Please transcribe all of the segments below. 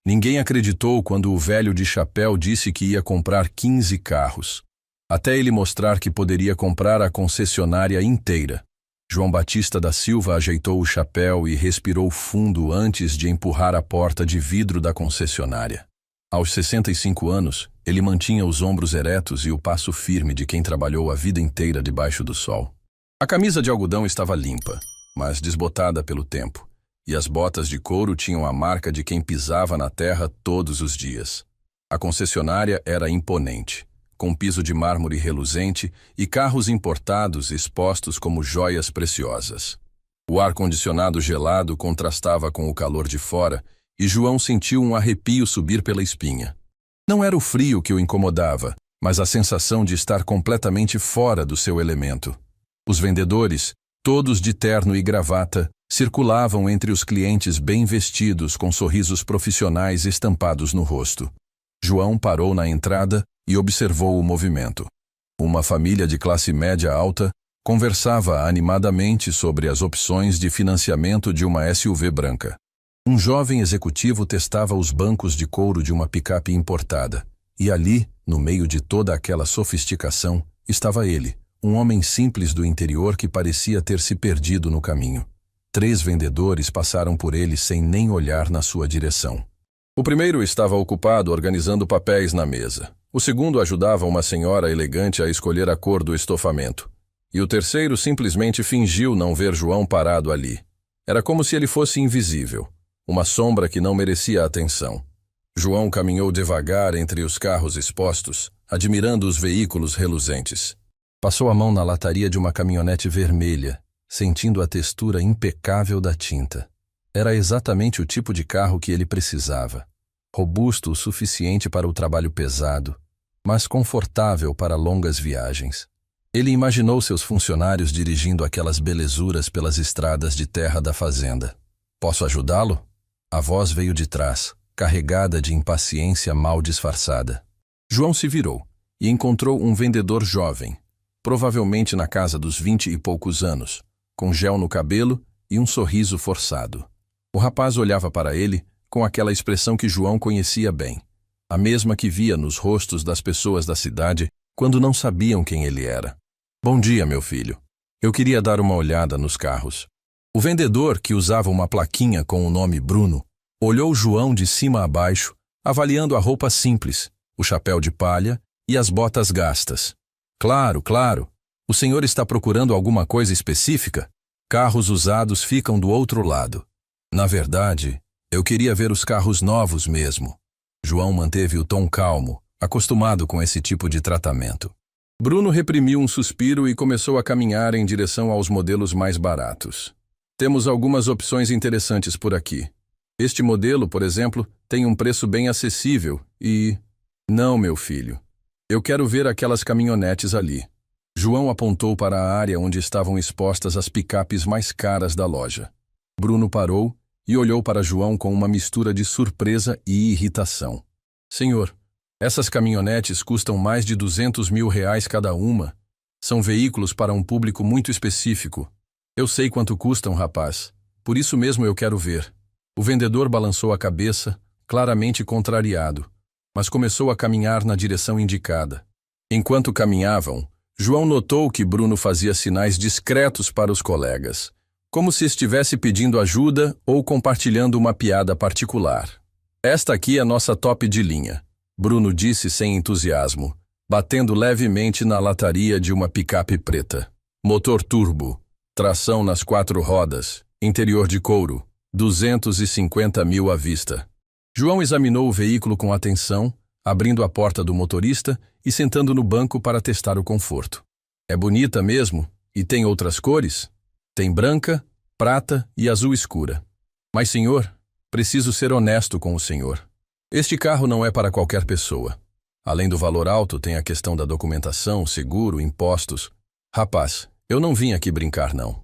Ninguém acreditou quando o velho de chapéu disse que ia comprar 15 carros, até ele mostrar que poderia comprar a concessionária inteira. João Batista da Silva ajeitou o chapéu e respirou fundo antes de empurrar a porta de vidro da concessionária. Aos 65 anos, ele mantinha os ombros eretos e o passo firme de quem trabalhou a vida inteira debaixo do sol. A camisa de algodão estava limpa, mas desbotada pelo tempo, e as botas de couro tinham a marca de quem pisava na terra todos os dias. A concessionária era imponente, com piso de mármore reluzente e carros importados expostos como joias preciosas. O ar-condicionado gelado contrastava com o calor de fora e João sentiu um arrepio subir pela espinha. Não era o frio que o incomodava, mas a sensação de estar completamente fora do seu elemento. Os vendedores, todos de terno e gravata, circulavam entre os clientes bem vestidos com sorrisos profissionais estampados no rosto. João parou na entrada e observou o movimento. Uma família de classe média alta conversava animadamente sobre as opções de financiamento de uma SUV branca. Um jovem executivo testava os bancos de couro de uma picape importada, e ali, no meio de toda aquela sofisticação, estava ele, um homem simples do interior que parecia ter se perdido no caminho. 3 vendedores passaram por ele sem nem olhar na sua direção. O primeiro estava ocupado organizando papéis na mesa. O segundo ajudava uma senhora elegante a escolher a cor do estofamento. E o terceiro simplesmente fingiu não ver João parado ali. Era como se ele fosse invisível, uma sombra que não merecia atenção. João caminhou devagar entre os carros expostos, admirando os veículos reluzentes. Passou a mão na lataria de uma caminhonete vermelha, sentindo a textura impecável da tinta. Era exatamente o tipo de carro que ele precisava. Robusto o suficiente para o trabalho pesado, mas confortável para longas viagens. Ele imaginou seus funcionários dirigindo aquelas belezuras pelas estradas de terra da fazenda. "Posso ajudá-lo?" A voz veio de trás, carregada de impaciência mal disfarçada. João se virou e encontrou um vendedor jovem, provavelmente na casa dos 20 e poucos anos, com gel no cabelo e um sorriso forçado. O rapaz olhava para ele com aquela expressão que João conhecia bem, a mesma que via nos rostos das pessoas da cidade quando não sabiam quem ele era. "Bom dia, meu filho. Eu queria dar uma olhada nos carros." O vendedor, que usava uma plaquinha com o nome Bruno, olhou João de cima a baixo, avaliando a roupa simples, o chapéu de palha e as botas gastas. Claro. O senhor está procurando alguma coisa específica? Carros usados ficam do outro lado. Na verdade, eu queria ver os carros novos mesmo." João manteve o tom calmo, acostumado com esse tipo de tratamento. Bruno reprimiu um suspiro e começou a caminhar em direção aos modelos mais baratos. "Temos algumas opções interessantes por aqui. Este modelo, por exemplo, tem um preço bem acessível e... Não, meu filho. Eu quero ver aquelas caminhonetes ali." João apontou para a área onde estavam expostas as picapes mais caras da loja. Bruno parou e olhou para João com uma mistura de surpresa e irritação. "Senhor, essas caminhonetes custam mais de R$200 mil cada uma. São veículos para um público muito específico. Eu sei quanto custam, rapaz. Por isso mesmo eu quero ver." O vendedor balançou a cabeça, claramente contrariado, mas começou a caminhar na direção indicada. Enquanto caminhavam, João notou que Bruno fazia sinais discretos para os colegas, como se estivesse pedindo ajuda ou compartilhando uma piada particular. "Esta aqui é nossa top de linha", Bruno disse sem entusiasmo, batendo levemente na lataria de uma picape preta. "Motor turbo, tração nas 4 rodas, interior de couro, 250 mil à vista." João examinou o veículo com atenção, abrindo a porta do motorista e sentando no banco para testar o conforto. "É bonita mesmo? E tem outras cores?" "Tem branca, prata e azul escura." "Mas, senhor, preciso ser honesto com o senhor. Este carro não é para qualquer pessoa. Além do valor alto, tem a questão da documentação, seguro, impostos. Rapaz, eu não vim aqui brincar, não."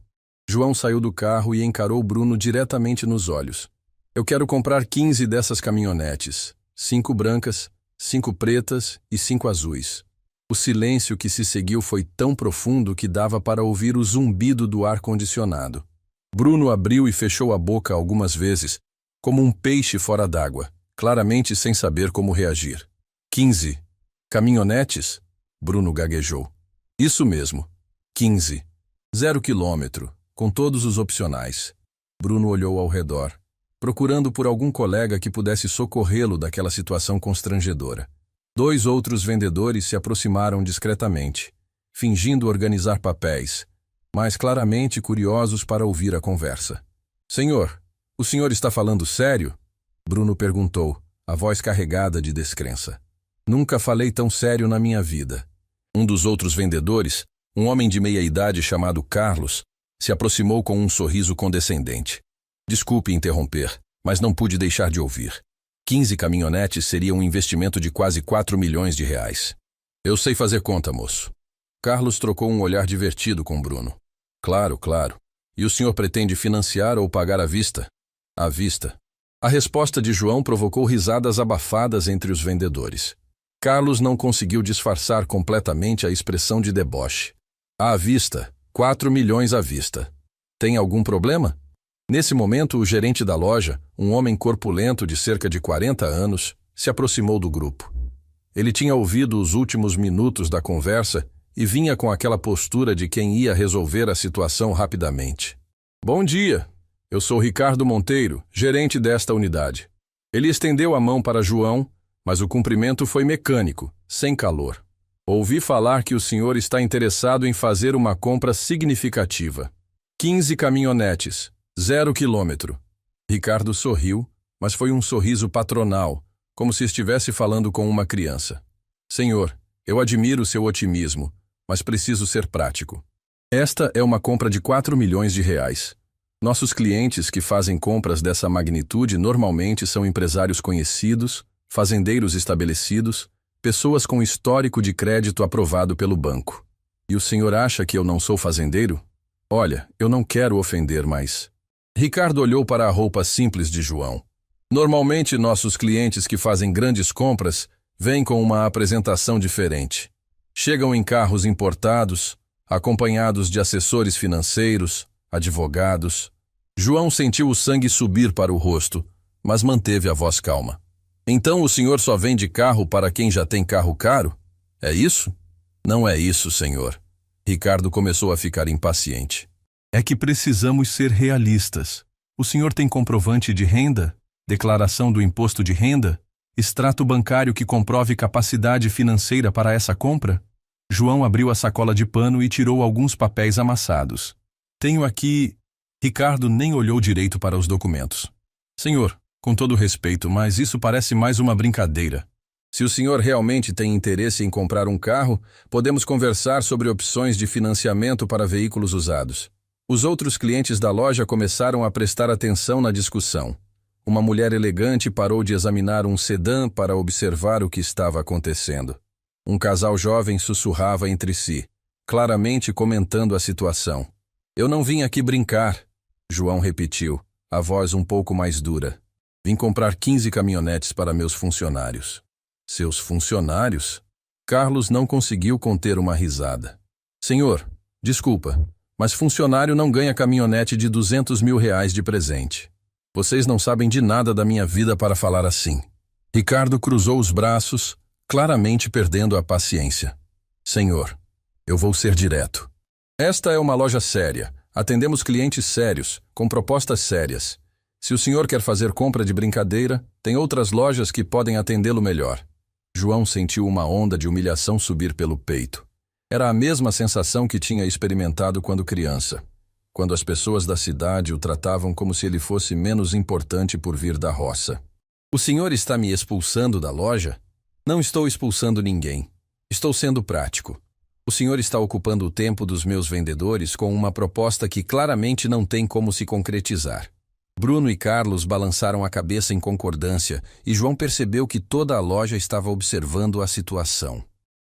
João saiu do carro e encarou Bruno diretamente nos olhos. "Eu quero comprar 15 dessas caminhonetes, 5 brancas, 5 pretas e 5 azuis." O silêncio que se seguiu foi tão profundo que dava para ouvir o zumbido do ar-condicionado. Bruno abriu e fechou a boca algumas vezes, como um peixe fora d'água, claramente sem saber como reagir. 15 caminhonetes? Bruno gaguejou. Isso mesmo, 15. 0 quilômetro, com todos os opcionais. Bruno olhou ao redor, procurando por algum colega que pudesse socorrê-lo daquela situação constrangedora. 2 outros vendedores se aproximaram discretamente, fingindo organizar papéis, mas claramente curiosos para ouvir a conversa. Senhor, o senhor está falando sério? Bruno perguntou, a voz carregada de descrença. Nunca falei tão sério na minha vida. Um dos outros vendedores, um homem de meia-idade chamado Carlos, se aproximou com um sorriso condescendente. Desculpe interromper, mas não pude deixar de ouvir. 15 caminhonetes seria um investimento de quase 4 milhões de reais. Eu sei fazer conta, moço. Carlos trocou um olhar divertido com Bruno. Claro, claro. E o senhor pretende financiar ou pagar à vista? À vista. A resposta de João provocou risadas abafadas entre os vendedores. Carlos não conseguiu disfarçar completamente a expressão de deboche. À vista, 4 milhões à vista. Tem algum problema? Nesse momento, o gerente da loja, um homem corpulento de cerca de 40 anos, se aproximou do grupo. Ele tinha ouvido os últimos minutos da conversa e vinha com aquela postura de quem ia resolver a situação rapidamente. Bom dia, eu sou Ricardo Monteiro, gerente desta unidade. Ele estendeu a mão para João, mas o cumprimento foi mecânico, sem calor. Ouvi falar que o senhor está interessado em fazer uma compra significativa. 15 caminhonetes. 0 quilômetro. Ricardo sorriu, mas foi um sorriso patronal, como se estivesse falando com uma criança. Senhor, eu admiro seu otimismo, mas preciso ser prático. Esta é uma compra de 4 milhões de reais. Nossos clientes que fazem compras dessa magnitude normalmente são empresários conhecidos, fazendeiros estabelecidos, pessoas com histórico de crédito aprovado pelo banco. E o senhor acha que eu não sou fazendeiro? Olha, eu não quero ofender, mas... Ricardo olhou para a roupa simples de João. Normalmente, nossos clientes que fazem grandes compras vêm com uma apresentação diferente. Chegam em carros importados, acompanhados de assessores financeiros, advogados. João sentiu o sangue subir para o rosto, mas manteve a voz calma. Então o senhor só vende carro para quem já tem carro caro? É isso? Não é isso, senhor. Ricardo começou a ficar impaciente. É que precisamos ser realistas. O senhor tem comprovante de renda? Declaração do imposto de renda? Extrato bancário que comprove capacidade financeira para essa compra? João abriu a sacola de pano e tirou alguns papéis amassados. Tenho aqui... Ricardo nem olhou direito para os documentos. Senhor, com todo respeito, mas isso parece mais uma brincadeira. Se o senhor realmente tem interesse em comprar um carro, podemos conversar sobre opções de financiamento para veículos usados. Os outros clientes da loja começaram a prestar atenção na discussão. Uma mulher elegante parou de examinar um sedã para observar o que estava acontecendo. Um casal jovem sussurrava entre si, claramente comentando a situação. Eu não vim aqui brincar, João repetiu, a voz um pouco mais dura. Vim comprar 15 caminhonetes para meus funcionários. Seus funcionários? Carlos não conseguiu conter uma risada. Senhor, desculpa, mas funcionário não ganha caminhonete de 200 mil reais de presente. Vocês não sabem de nada da minha vida para falar assim. Ricardo cruzou os braços, claramente perdendo a paciência. Senhor, eu vou ser direto. Esta é uma loja séria. Atendemos clientes sérios, com propostas sérias. Se o senhor quer fazer compra de brincadeira, tem outras lojas que podem atendê-lo melhor. João sentiu uma onda de humilhação subir pelo peito. Era a mesma sensação que tinha experimentado quando criança, quando as pessoas da cidade o tratavam como se ele fosse menos importante por vir da roça. O senhor está me expulsando da loja? Não estou expulsando ninguém. Estou sendo prático. O senhor está ocupando o tempo dos meus vendedores com uma proposta que claramente não tem como se concretizar. Bruno e Carlos balançaram a cabeça em concordância e João percebeu que toda a loja estava observando a situação.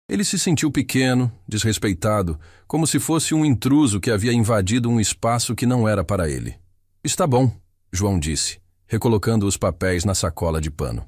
Ele se sentiu pequeno, desrespeitado, como se fosse um intruso que havia invadido um espaço que não era para ele. Está bom, João disse, recolocando os papéis na sacola de pano.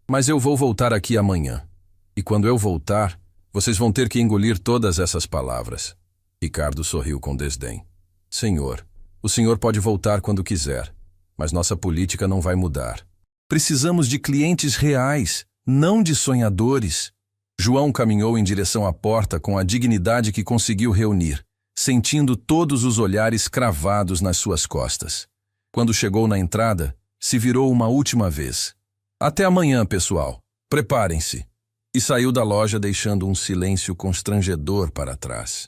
Mas eu vou voltar aqui amanhã. E quando eu voltar, vocês vão ter que engolir todas essas palavras. Ricardo sorriu com desdém. Senhor, o senhor pode voltar quando quiser, mas nossa política não vai mudar. Precisamos de clientes reais, não de sonhadores. João caminhou em direção à porta com a dignidade que conseguiu reunir, sentindo todos os olhares cravados nas suas costas. Quando chegou na entrada, se virou uma última vez. Até amanhã, pessoal. Preparem-se. E saiu da loja deixando um silêncio constrangedor para trás.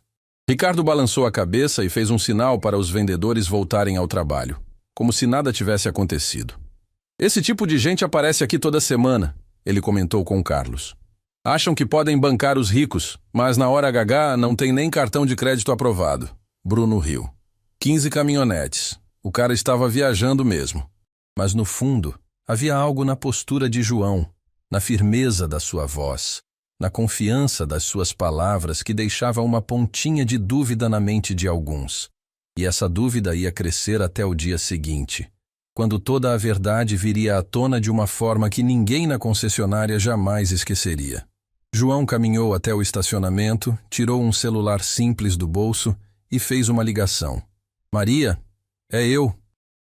Ricardo balançou a cabeça e fez um sinal para os vendedores voltarem ao trabalho, como se nada tivesse acontecido. Esse tipo de gente aparece aqui toda semana, ele comentou com Carlos. Acham que podem bancar os ricos, mas na hora H não tem nem cartão de crédito aprovado. Bruno riu. 15 caminhonetes. O cara estava viajando mesmo. Mas no fundo, havia algo na postura de João, na firmeza da sua voz, na confiança das suas palavras que deixava uma pontinha de dúvida na mente de alguns. E essa dúvida ia crescer até o dia seguinte, quando toda a verdade viria à tona de uma forma que ninguém na concessionária jamais esqueceria. João caminhou até o estacionamento, tirou um celular simples do bolso e fez uma ligação. Maria, é eu.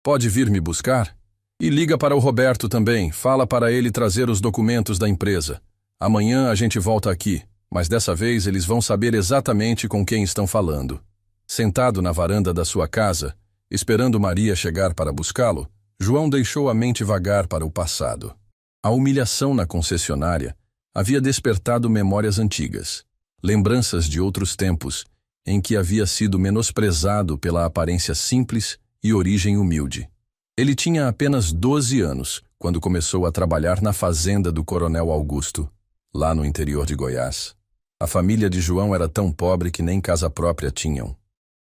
Pode vir me buscar? E liga para o Roberto também, fala para ele trazer os documentos da empresa. Amanhã a gente volta aqui, mas dessa vez eles vão saber exatamente com quem estão falando. Sentado na varanda da sua casa, esperando Maria chegar para buscá-lo, João deixou a mente vagar para o passado. A humilhação na concessionária havia despertado memórias antigas, lembranças de outros tempos em que havia sido menosprezado pela aparência simples e origem humilde. Ele tinha apenas 12 anos quando começou a trabalhar na fazenda do Coronel Augusto, lá no interior de Goiás. A família de João era tão pobre que nem casa própria tinham.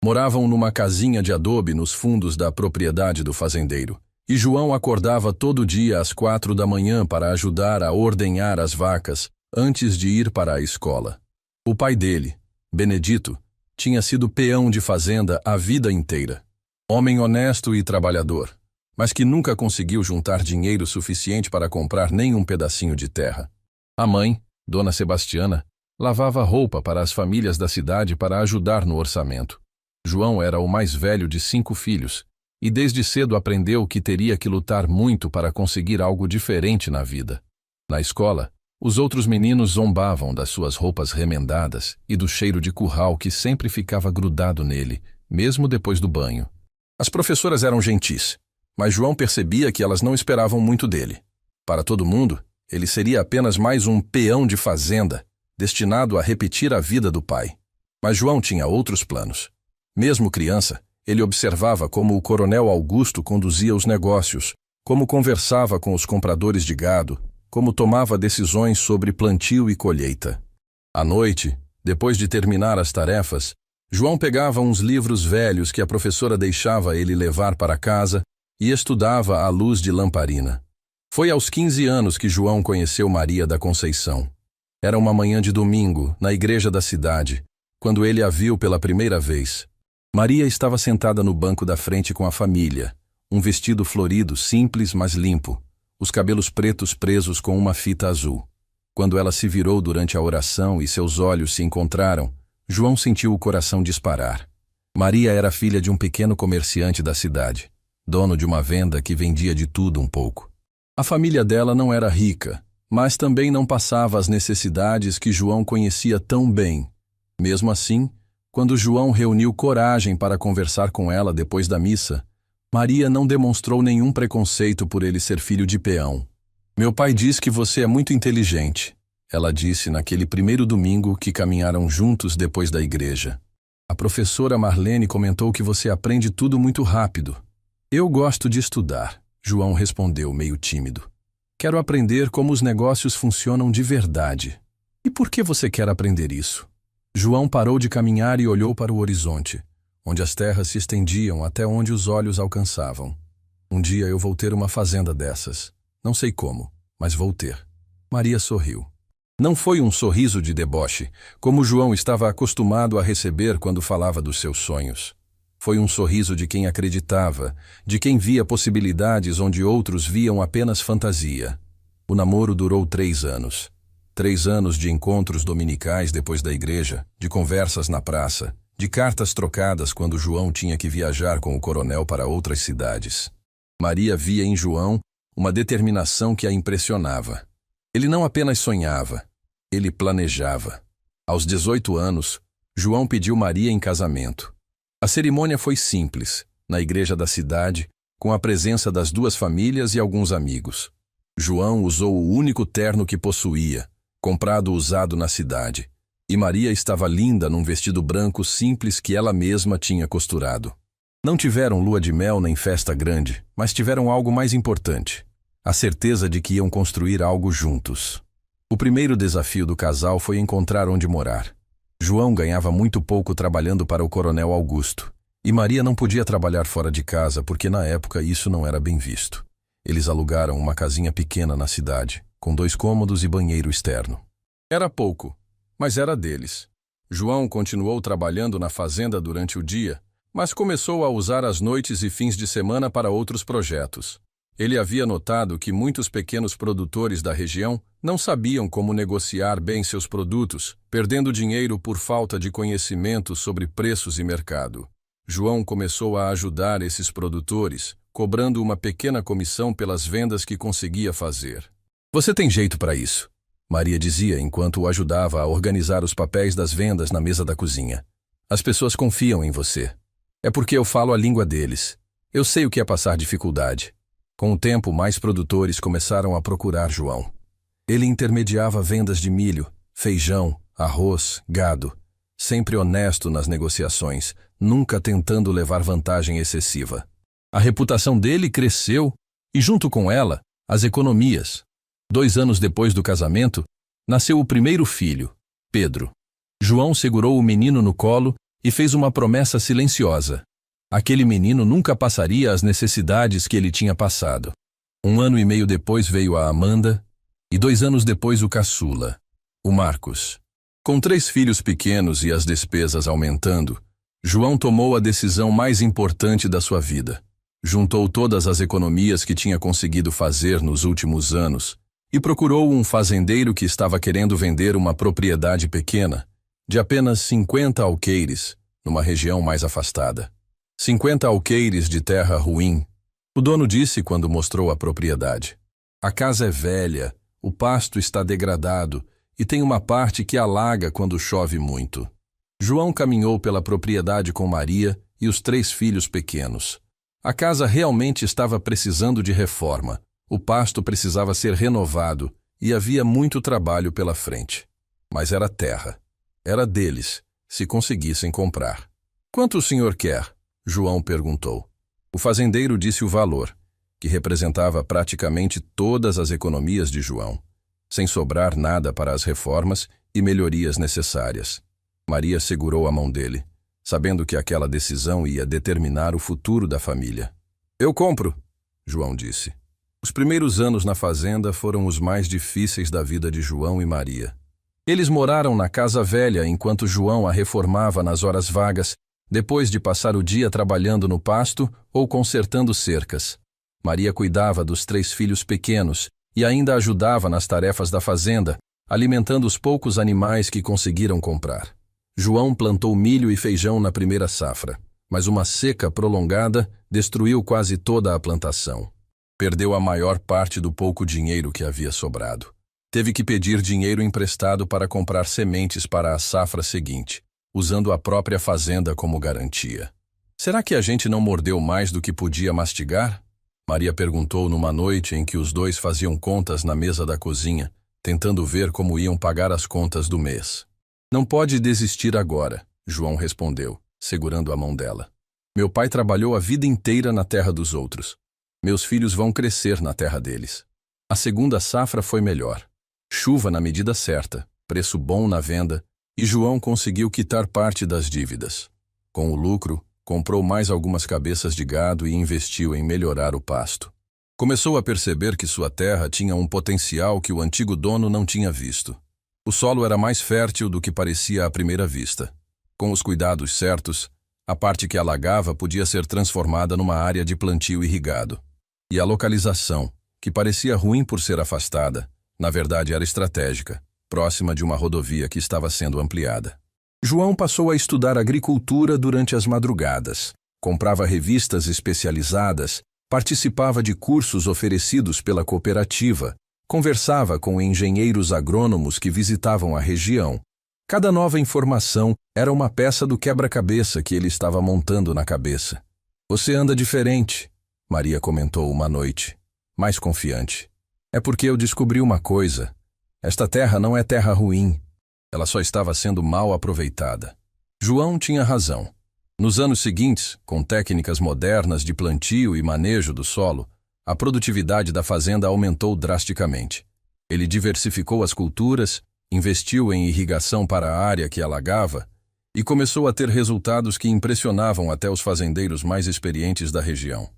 Moravam numa casinha de adobe nos fundos da propriedade do fazendeiro, e João acordava todo dia às 4 da manhã para ajudar a ordenhar as vacas antes de ir para a escola. O pai dele, Benedito, tinha sido peão de fazenda a vida inteira. Homem honesto e trabalhador, mas que nunca conseguiu juntar dinheiro suficiente para comprar nem um pedacinho de terra. A mãe, Dona Sebastiana, lavava roupa para as famílias da cidade para ajudar no orçamento. João era o mais velho de 5 filhos, e desde cedo aprendeu que teria que lutar muito para conseguir algo diferente na vida. Na escola, os outros meninos zombavam das suas roupas remendadas e do cheiro de curral que sempre ficava grudado nele, mesmo depois do banho. As professoras eram gentis, mas João percebia que elas não esperavam muito dele. Para todo mundo, ele seria apenas mais um peão de fazenda, destinado a repetir a vida do pai. Mas João tinha outros planos. Mesmo criança, ele observava como o Coronel Augusto conduzia os negócios, como conversava com os compradores de gado, como tomava decisões sobre plantio e colheita. À noite, depois de terminar as tarefas, João pegava uns livros velhos que a professora deixava ele levar para casa e estudava à luz de lamparina. Foi aos 15 anos que João conheceu Maria da Conceição. Era uma manhã de domingo, na igreja da cidade, quando ele a viu pela primeira vez. Maria estava sentada no banco da frente com a família, um vestido florido, simples, mas limpo, os cabelos pretos presos com uma fita azul. Quando ela se virou durante a oração e seus olhos se encontraram, João sentiu o coração disparar. Maria era filha de um pequeno comerciante da cidade, dono de uma venda que vendia de tudo um pouco. A família dela não era rica, mas também não passava as necessidades que João conhecia tão bem. Mesmo assim, quando João reuniu coragem para conversar com ela depois da missa, Maria não demonstrou nenhum preconceito por ele ser filho de peão. "Meu pai diz que você é muito inteligente", ela disse naquele primeiro domingo que caminharam juntos depois da igreja. "A professora Marlene comentou que você aprende tudo muito rápido." "Eu gosto de estudar", João respondeu meio tímido. "Quero aprender como os negócios funcionam de verdade." "E por que você quer aprender isso?" João parou de caminhar e olhou para o horizonte, onde as terras se estendiam até onde os olhos alcançavam. "Um dia eu vou ter uma fazenda dessas. Não sei como, mas vou ter." Maria sorriu. Não foi um sorriso de deboche, como João estava acostumado a receber quando falava dos seus sonhos. Foi um sorriso de quem acreditava, de quem via possibilidades onde outros viam apenas fantasia. O namoro durou 3 anos. 3 anos de encontros dominicais depois da igreja, de conversas na praça, de cartas trocadas quando João tinha que viajar com o coronel para outras cidades. Maria via em João uma determinação que a impressionava. Ele não apenas sonhava, ele planejava. Aos 18 anos, João pediu Maria em casamento. A cerimônia foi simples, na igreja da cidade, com a presença das duas famílias e alguns amigos. João usou o único terno que possuía, comprado usado na cidade, e Maria estava linda num vestido branco simples que ela mesma tinha costurado. Não tiveram lua de mel nem festa grande, mas tiveram algo mais importante: a certeza de que iam construir algo juntos. O primeiro desafio do casal foi encontrar onde morar. João ganhava muito pouco trabalhando para o coronel Augusto, e Maria não podia trabalhar fora de casa porque na época isso não era bem visto. Eles alugaram uma casinha pequena na cidade, com 2 cômodos e banheiro externo. Era pouco, mas era deles. João continuou trabalhando na fazenda durante o dia, mas começou a usar as noites e fins de semana para outros projetos. Ele havia notado que muitos pequenos produtores da região não sabiam como negociar bem seus produtos, perdendo dinheiro por falta de conhecimento sobre preços e mercado. João começou a ajudar esses produtores, cobrando uma pequena comissão pelas vendas que conseguia fazer. "Você tem jeito para isso", Maria dizia enquanto o ajudava a organizar os papéis das vendas na mesa da cozinha. "As pessoas confiam em você. É porque eu falo a língua deles. Eu sei o que é passar dificuldade." Com o tempo, mais produtores começaram a procurar João. Ele intermediava vendas de milho, feijão, arroz, gado, sempre honesto nas negociações, nunca tentando levar vantagem excessiva. A reputação dele cresceu e, junto com ela, as economias. 2 anos depois do casamento, nasceu o primeiro filho, Pedro. João segurou o menino no colo e fez uma promessa silenciosa. Aquele menino nunca passaria as necessidades que ele tinha passado. 1 ano e meio depois veio a Amanda e 2 anos depois o caçula, o Marcos. Com 3 filhos pequenos e as despesas aumentando, João tomou a decisão mais importante da sua vida. Juntou todas as economias que tinha conseguido fazer nos últimos anos e procurou um fazendeiro que estava querendo vender uma propriedade pequena, de apenas 50 alqueires, numa região mais afastada. 50 alqueires de terra ruim, o dono disse quando mostrou a propriedade. A casa é velha, o pasto está degradado e tem uma parte que alaga quando chove muito. João caminhou pela propriedade com Maria e os 3 filhos pequenos. A casa realmente estava precisando de reforma, o pasto precisava ser renovado e havia muito trabalho pela frente. Mas era terra. Era deles, se conseguissem comprar. "Quanto o senhor quer?" João perguntou. O fazendeiro disse o valor, que representava praticamente todas as economias de João, sem sobrar nada para as reformas e melhorias necessárias. Maria segurou a mão dele, sabendo que aquela decisão ia determinar o futuro da família. "Eu compro", João disse. Os primeiros anos na fazenda foram os mais difíceis da vida de João e Maria. Eles moraram na casa velha enquanto João a reformava nas horas vagas, depois de passar o dia trabalhando no pasto ou consertando cercas. Maria cuidava dos 3 filhos pequenos e ainda ajudava nas tarefas da fazenda, alimentando os poucos animais que conseguiram comprar. João plantou milho e feijão na primeira safra, mas uma seca prolongada destruiu quase toda a plantação. Perdeu a maior parte do pouco dinheiro que havia sobrado. Teve que pedir dinheiro emprestado para comprar sementes para a safra seguinte, usando a própria fazenda como garantia. "Será que a gente não mordeu mais do que podia mastigar?" Maria perguntou numa noite em que os 2 faziam contas na mesa da cozinha, tentando ver como iam pagar as contas do mês. "Não pode desistir agora", João respondeu, segurando a mão dela. "Meu pai trabalhou a vida inteira na terra dos outros. Meus filhos vão crescer na terra deles." A segunda safra foi melhor. Chuva na medida certa, preço bom na venda, e João conseguiu quitar parte das dívidas. Com o lucro, comprou mais algumas cabeças de gado e investiu em melhorar o pasto. Começou a perceber que sua terra tinha um potencial que o antigo dono não tinha visto. O solo era mais fértil do que parecia à primeira vista. Com os cuidados certos, a parte que alagava podia ser transformada numa área de plantio irrigado. E a localização, que parecia ruim por ser afastada, na verdade era estratégica, próxima de uma rodovia que estava sendo ampliada. João passou a estudar agricultura durante as madrugadas, comprava revistas especializadas Participava de cursos oferecidos pela cooperativa, conversava com engenheiros agrônomos que visitavam a região. Cada nova informação era uma peça do quebra-cabeça que ele estava montando na cabeça. "Você anda diferente", Maria comentou uma noite, mais confiante. "É porque eu descobri uma coisa. Esta terra não é terra ruim. Ela só estava sendo mal aproveitada." João tinha razão. Nos anos seguintes, com técnicas modernas de plantio e manejo do solo, a produtividade da fazenda aumentou drasticamente. Ele diversificou as culturas, investiu em irrigação para a área que alagava e começou a ter resultados que impressionavam até os fazendeiros mais experientes da região.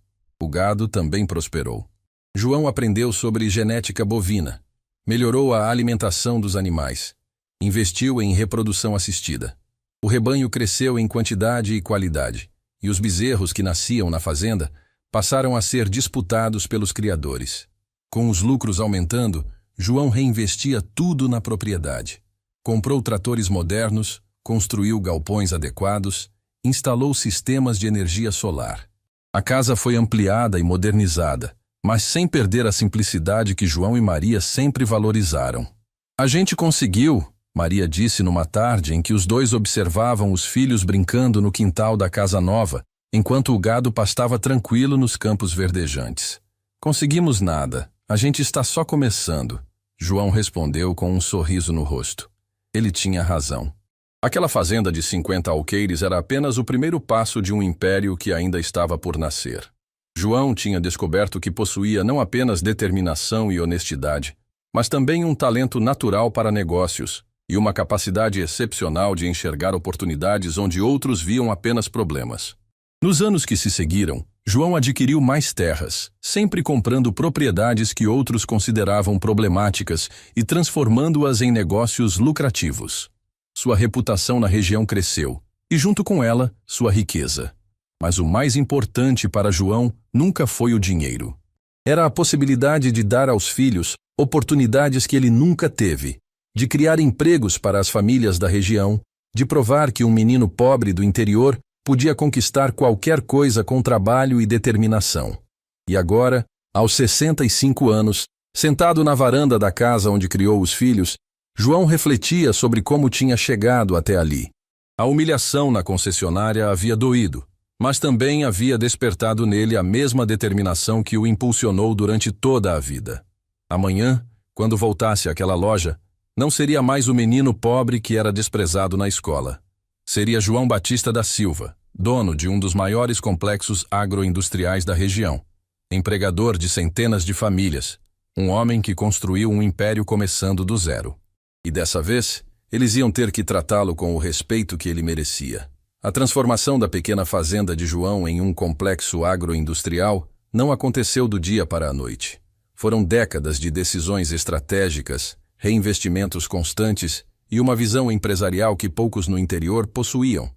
O gado também prosperou. João aprendeu sobre genética bovina, melhorou a alimentação dos animais, investiu em reprodução assistida. O rebanho cresceu em quantidade e qualidade, e os bezerros que nasciam na fazenda passaram a ser disputados pelos criadores. Com os lucros aumentando, João reinvestia tudo na propriedade. Comprou tratores modernos, construiu galpões adequados, instalou sistemas de energia solar. A casa foi ampliada e modernizada, mas sem perder a simplicidade que João e Maria sempre valorizaram. "A gente conseguiu", Maria disse numa tarde em que os dois observavam os filhos brincando no quintal da casa nova, enquanto o gado pastava tranquilo nos campos verdejantes. "Conseguimos nada, a gente está só começando", João respondeu com um sorriso no rosto. Ele tinha razão. Aquela fazenda de 50 alqueires era apenas o primeiro passo de um império que ainda estava por nascer. João tinha descoberto que possuía não apenas determinação e honestidade, mas também um talento natural para negócios e uma capacidade excepcional de enxergar oportunidades onde outros viam apenas problemas. Nos anos que se seguiram, João adquiriu mais terras, sempre comprando propriedades que outros consideravam problemáticas e transformando-as em negócios lucrativos. Sua reputação na região cresceu, e junto com ela, sua riqueza. Mas o mais importante para João nunca foi o dinheiro. Era a possibilidade de dar aos filhos oportunidades que ele nunca teve, de criar empregos para as famílias da região, de provar que um menino pobre do interior podia conquistar qualquer coisa com trabalho e determinação. E agora, aos 65 anos, sentado na varanda da casa onde criou os filhos, João refletia sobre como tinha chegado até ali. A humilhação na concessionária havia doído, mas também havia despertado nele a mesma determinação que o impulsionou durante toda a vida. Amanhã, quando voltasse àquela loja, não seria mais o menino pobre que era desprezado na escola. Seria João Batista da Silva, dono de um dos maiores complexos agroindustriais da região, empregador de centenas de famílias, um homem que construiu um império começando do zero. E dessa vez, eles iam ter que tratá-lo com o respeito que ele merecia. A transformação da pequena fazenda de João em um complexo agroindustrial não aconteceu do dia para a noite. Foram décadas de decisões estratégicas, reinvestimentos constantes e uma visão empresarial que poucos no interior possuíam.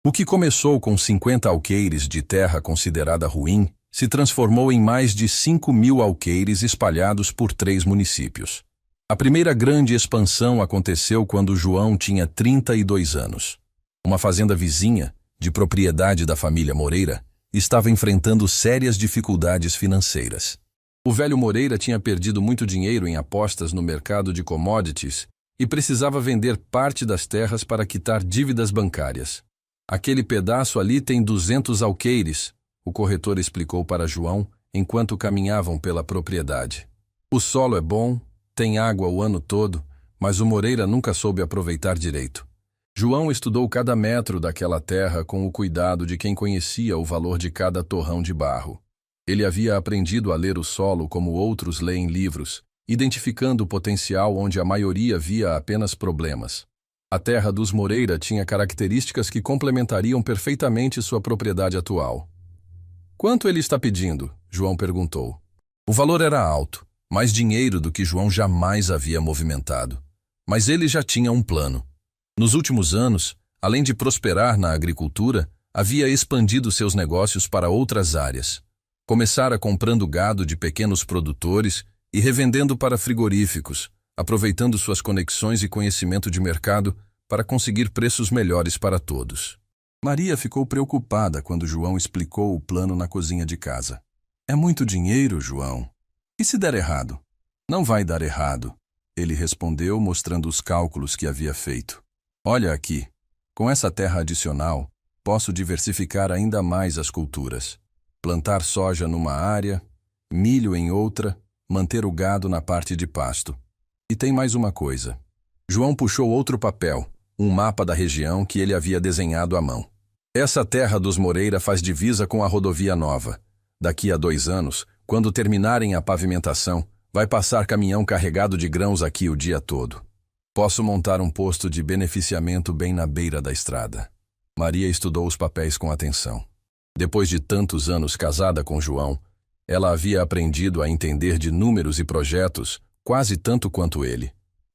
O que começou com 50 alqueires de terra considerada ruim, se transformou em mais de 5.000 alqueires espalhados por 3 municípios. A primeira grande expansão aconteceu quando João tinha 32 anos. Uma fazenda vizinha, de propriedade da família Moreira, estava enfrentando sérias dificuldades financeiras. O velho Moreira tinha perdido muito dinheiro em apostas no mercado de commodities e precisava vender parte das terras para quitar dívidas bancárias. "Aquele pedaço ali tem 200 alqueires", o corretor explicou para João enquanto caminhavam pela propriedade. "O solo é bom, tem água o ano todo, mas o Moreira nunca soube aproveitar direito." João estudou cada metro daquela terra com o cuidado de quem conhecia o valor de cada torrão de barro. Ele havia aprendido a ler o solo como outros leem livros, identificando o potencial onde a maioria via apenas problemas. A terra dos Moreira tinha características que complementariam perfeitamente sua propriedade atual. "Quanto ele está pedindo?" João perguntou. O valor era alto, mais dinheiro do que João jamais havia movimentado. Mas ele já tinha um plano. Nos últimos anos, além de prosperar na agricultura, havia expandido seus negócios para outras áreas. Começara comprando gado de pequenos produtores e revendendo para frigoríficos, aproveitando suas conexões e conhecimento de mercado para conseguir preços melhores para todos. Maria ficou preocupada quando João explicou o plano na cozinha de casa. É muito dinheiro, João. E se der errado? Não vai dar errado, ele respondeu, mostrando os cálculos que havia feito. Olha aqui, com essa terra adicional, posso diversificar ainda mais as culturas. Plantar soja numa área, milho em outra, manter o gado na parte de pasto. E tem mais uma coisa. João puxou outro papel, um mapa da região que ele havia desenhado à mão. Essa terra dos Moreira faz divisa com a rodovia nova. Daqui a 2 anos, quando terminarem a pavimentação, vai passar caminhão carregado de grãos aqui o dia todo. Posso montar um posto de beneficiamento bem na beira da estrada. Maria estudou os papéis com atenção. Depois de tantos anos casada com João, ela havia aprendido a entender de números e projetos quase tanto quanto ele.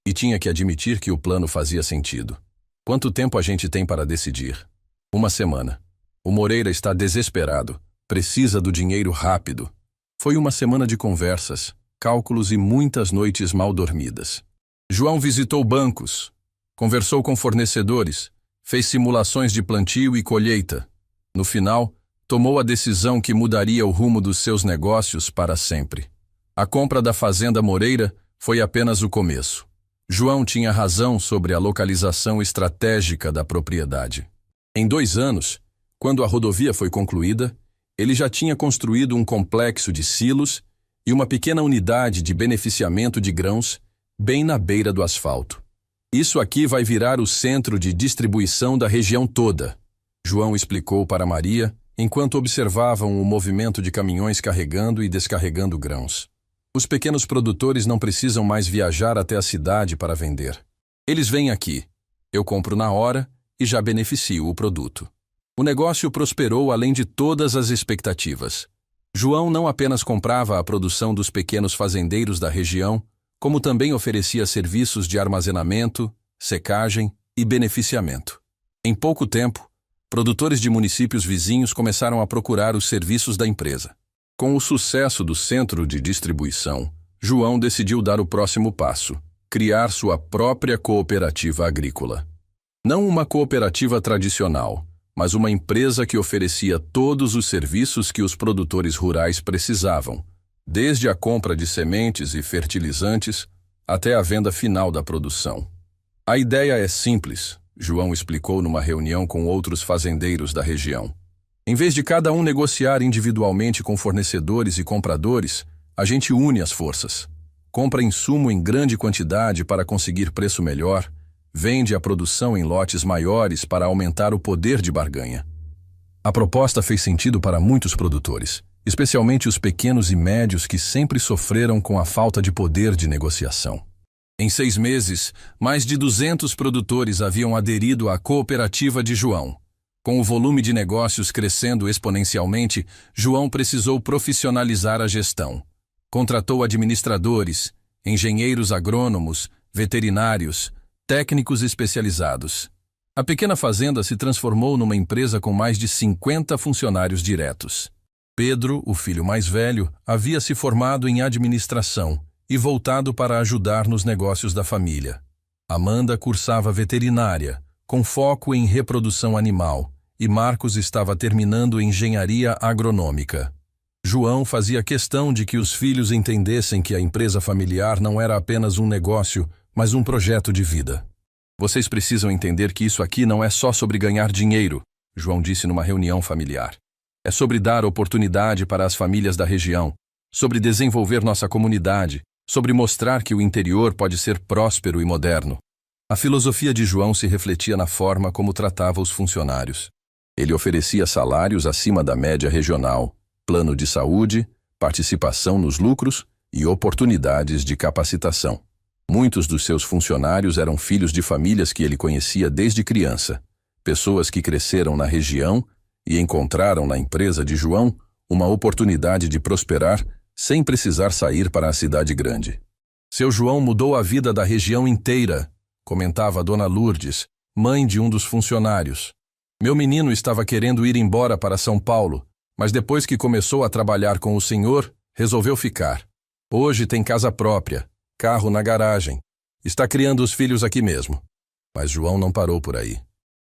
E tinha que admitir que o plano fazia sentido. Quanto tempo a gente tem para decidir? 1 semana. O Moreira está desesperado. Precisa do dinheiro rápido. Foi 1 semana de conversas, cálculos e muitas noites mal dormidas. João visitou bancos, conversou com fornecedores, fez simulações de plantio e colheita. No final, tomou a decisão que mudaria o rumo dos seus negócios para sempre. A compra da fazenda Moreira foi apenas o começo. João tinha razão sobre a localização estratégica da propriedade. Em 2 anos, quando a rodovia foi concluída, ele já tinha construído um complexo de silos e uma pequena unidade de beneficiamento de grãos bem na beira do asfalto. Isso aqui vai virar o centro de distribuição da região toda, João explicou para Maria, enquanto observavam o movimento de caminhões carregando e descarregando grãos. Os pequenos produtores não precisam mais viajar até a cidade para vender. Eles vêm aqui. Eu compro na hora e já beneficio o produto. O negócio prosperou além de todas as expectativas. João não apenas comprava a produção dos pequenos fazendeiros da região, como também oferecia serviços de armazenamento, secagem e beneficiamento. Em pouco tempo, produtores de municípios vizinhos começaram a procurar os serviços da empresa. Com o sucesso do centro de distribuição, João decidiu dar o próximo passo, criar sua própria cooperativa agrícola. Não uma cooperativa tradicional, mas uma empresa que oferecia todos os serviços que os produtores rurais precisavam, desde a compra de sementes e fertilizantes até a venda final da produção. A ideia é simples, João explicou numa reunião com outros fazendeiros da região. Em vez de cada um negociar individualmente com fornecedores e compradores, a gente une as forças. Compra insumo em grande quantidade para conseguir preço melhor, vende a produção em lotes maiores para aumentar o poder de barganha. A proposta fez sentido para muitos produtores, especialmente os pequenos e médios que sempre sofreram com a falta de poder de negociação. Em 6 meses, mais de 200 produtores haviam aderido à cooperativa de João. Com o volume de negócios crescendo exponencialmente, João precisou profissionalizar a gestão. Contratou administradores, engenheiros agrônomos, veterinários, técnicos especializados. A pequena fazenda se transformou numa empresa com mais de 50 funcionários diretos. Pedro, o filho mais velho, havia se formado em administração e voltado para ajudar nos negócios da família. Amanda cursava veterinária, com foco em reprodução animal, e Marcos estava terminando engenharia agronômica. João fazia questão de que os filhos entendessem que a empresa familiar não era apenas um negócio, mas um projeto de vida. Vocês precisam entender que isso aqui não é só sobre ganhar dinheiro, João disse numa reunião familiar. É sobre dar oportunidade para as famílias da região, sobre desenvolver nossa comunidade, sobre mostrar que o interior pode ser próspero e moderno. A filosofia de João se refletia na forma como tratava os funcionários. Ele oferecia salários acima da média regional, plano de saúde, participação nos lucros e oportunidades de capacitação. Muitos dos seus funcionários eram filhos de famílias que ele conhecia desde criança, pessoas que cresceram na região e encontraram na empresa de João uma oportunidade de prosperar sem precisar sair para a cidade grande. Seu João mudou a vida da região inteira, comentava a dona Lourdes, mãe de um dos funcionários. Meu menino estava querendo ir embora para São Paulo, mas depois que começou a trabalhar com o senhor, resolveu ficar. Hoje tem casa própria, carro na garagem. Está criando os filhos aqui mesmo. Mas João não parou por aí.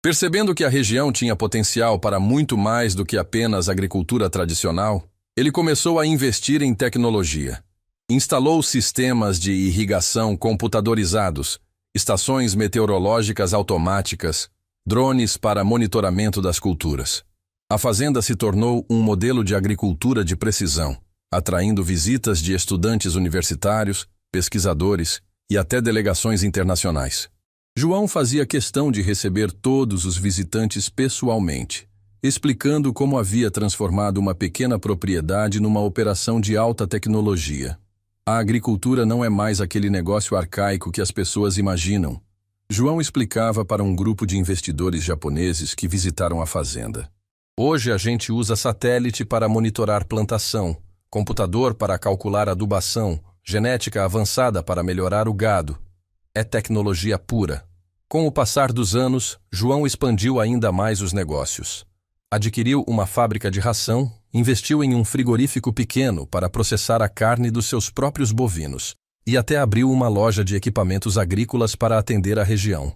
Percebendo que a região tinha potencial para muito mais do que apenas agricultura tradicional, Ele começou a investir em tecnologia. Instalou sistemas de irrigação computadorizados, estações meteorológicas automáticas, drones para monitoramento das culturas. A fazenda se tornou um modelo de agricultura de precisão, atraindo visitas de estudantes universitários, pesquisadores e até delegações internacionais. João fazia questão de receber todos os visitantes pessoalmente, explicando como havia transformado uma pequena propriedade numa operação de alta tecnologia. A agricultura não é mais aquele negócio arcaico que as pessoas imaginam. João explicava para um grupo de investidores japoneses que visitaram a fazenda. Hoje a gente usa satélite para monitorar plantação, computador para calcular adubação, genética avançada para melhorar o gado. É tecnologia pura. Com o passar dos anos, João expandiu ainda mais os negócios. Adquiriu uma fábrica de ração, investiu em um frigorífico pequeno para processar a carne dos seus próprios bovinos e até abriu uma loja de equipamentos agrícolas para atender a região.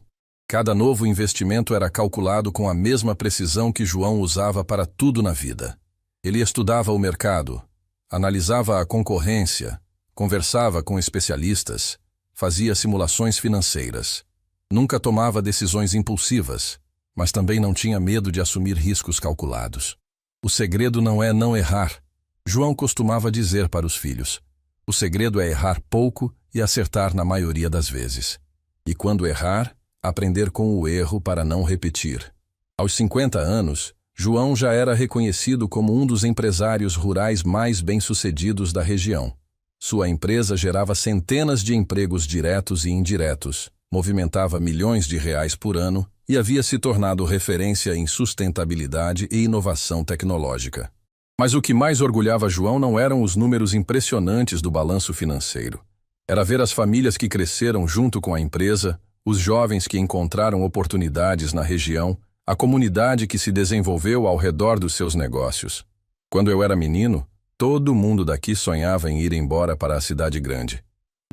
Cada novo investimento era calculado com a mesma precisão que João usava para tudo na vida. Ele estudava o mercado, analisava a concorrência, conversava com especialistas, fazia simulações financeiras. Nunca tomava decisões impulsivas, mas também não tinha medo de assumir riscos calculados. O segredo não é não errar. João costumava dizer para os filhos: o segredo é errar pouco e acertar na maioria das vezes. E quando errar, aprender com o erro para não repetir. Aos 50 anos, João já era reconhecido como um dos empresários rurais mais bem-sucedidos da região. Sua empresa gerava centenas de empregos diretos e indiretos, movimentava milhões de reais por ano e havia se tornado referência em sustentabilidade e inovação tecnológica. Mas o que mais orgulhava João não eram os números impressionantes do balanço financeiro. Era ver as famílias que cresceram junto com a empresa, os jovens que encontraram oportunidades na região, a comunidade que se desenvolveu ao redor dos seus negócios. Quando eu era menino, todo mundo daqui sonhava em ir embora para a cidade grande.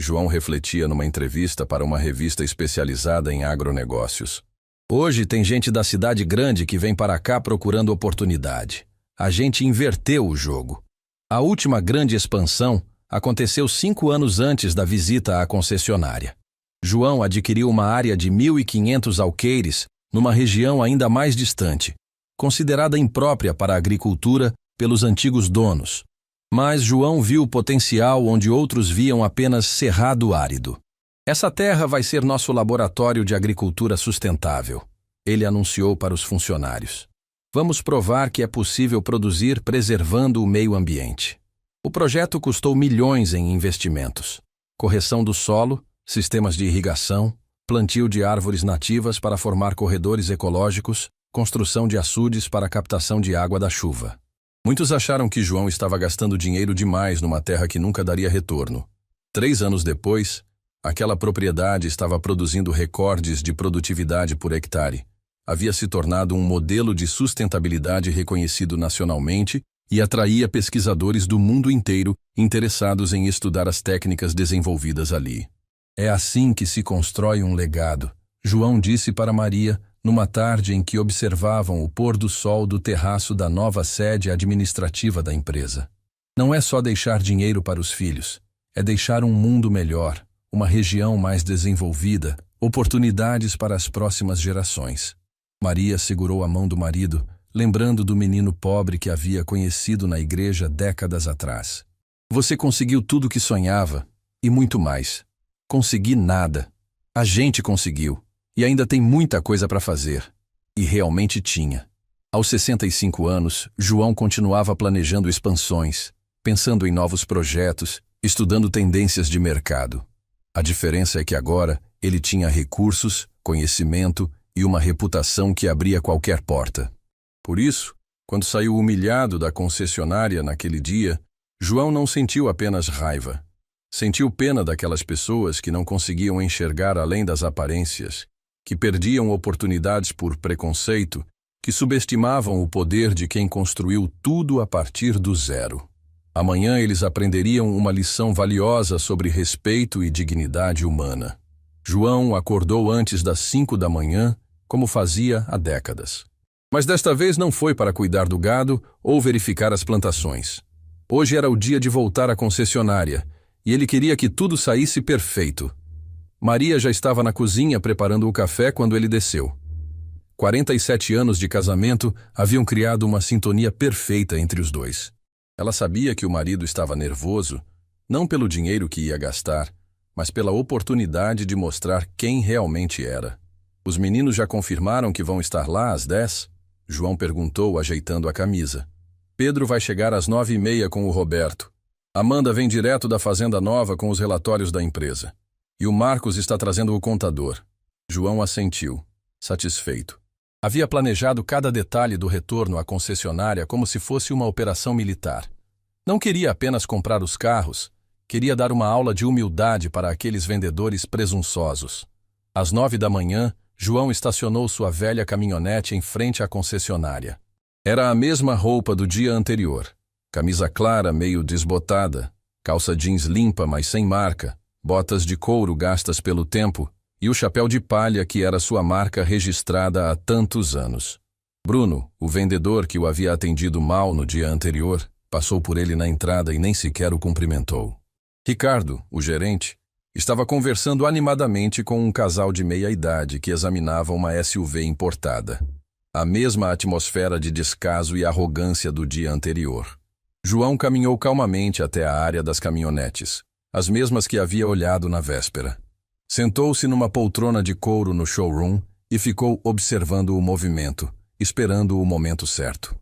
João refletia numa entrevista para uma revista especializada em agronegócios. Hoje tem gente da cidade grande que vem para cá procurando oportunidade. A gente inverteu o jogo. A última grande expansão aconteceu 5 anos antes da visita à concessionária. João adquiriu uma área de 1.500 alqueires numa região ainda mais distante, considerada imprópria para a agricultura pelos antigos donos. Mas João viu o potencial onde outros viam apenas cerrado árido. Essa terra vai ser nosso laboratório de agricultura sustentável, ele anunciou para os funcionários. Vamos provar que é possível produzir preservando o meio ambiente. O projeto custou milhões em investimentos. Correção do solo, sistemas de irrigação, plantio de árvores nativas para formar corredores ecológicos, construção de açudes para captação de água da chuva. Muitos acharam que João estava gastando dinheiro demais numa terra que nunca daria retorno. 3 anos depois, aquela propriedade estava produzindo recordes de produtividade por hectare. Havia se tornado um modelo de sustentabilidade reconhecido nacionalmente e atraía pesquisadores do mundo inteiro interessados em estudar as técnicas desenvolvidas ali. É assim que se constrói um legado, João disse para Maria, numa tarde em que observavam o pôr do sol do terraço da nova sede administrativa da empresa. Não é só deixar dinheiro para os filhos, é deixar um mundo melhor, uma região mais desenvolvida, oportunidades para as próximas gerações. Maria segurou a mão do marido, lembrando do menino pobre que havia conhecido na igreja décadas atrás. Você conseguiu tudo o que sonhava, e muito mais. Consegui nada. A gente conseguiu. E ainda tem muita coisa para fazer. E realmente tinha. Aos 65 anos, João continuava planejando expansões, pensando em novos projetos, estudando tendências de mercado. A diferença é que agora ele tinha recursos, conhecimento e uma reputação que abria qualquer porta. Por isso, quando saiu humilhado da concessionária naquele dia, João não sentiu apenas raiva. Sentiu pena daquelas pessoas que não conseguiam enxergar além das aparências, que perdiam oportunidades por preconceito, que subestimavam o poder de quem construiu tudo a partir do zero. Amanhã eles aprenderiam uma lição valiosa sobre respeito e dignidade humana. João acordou antes das 5 da manhã, como fazia há décadas. Mas desta vez não foi para cuidar do gado ou verificar as plantações. Hoje era o dia de voltar à concessionária, e ele queria que tudo saísse perfeito. Maria já estava na cozinha preparando o café quando ele desceu. 47 anos de casamento haviam criado uma sintonia perfeita entre os dois. Ela sabia que o marido estava nervoso, não pelo dinheiro que ia gastar, mas pela oportunidade de mostrar quem realmente era. Os meninos já confirmaram que vão estar lá às 10? João perguntou, ajeitando a camisa. Pedro vai chegar às 9h30 com o Roberto. Amanda vem direto da Fazenda Nova com os relatórios da empresa. E o Marcos está trazendo o contador. João assentiu, satisfeito. Havia planejado cada detalhe do retorno à concessionária como se fosse uma operação militar. Não queria apenas comprar os carros, queria dar uma aula de humildade para aqueles vendedores presunçosos. Às 9 da manhã, João estacionou sua velha caminhonete em frente à concessionária. Era a mesma roupa do dia anterior. Camisa clara, meio desbotada, calça jeans limpa, mas sem marca, botas de couro gastas pelo tempo e o chapéu de palha que era sua marca registrada há tantos anos. Bruno, o vendedor que o havia atendido mal no dia anterior, passou por ele na entrada e nem sequer o cumprimentou. Ricardo, o gerente, estava conversando animadamente com um casal de meia-idade que examinava uma SUV importada. A mesma atmosfera de descaso e arrogância do dia anterior. João caminhou calmamente até a área das caminhonetes, as mesmas que havia olhado na véspera. Sentou-se numa poltrona de couro no showroom e ficou observando o movimento, esperando o momento certo.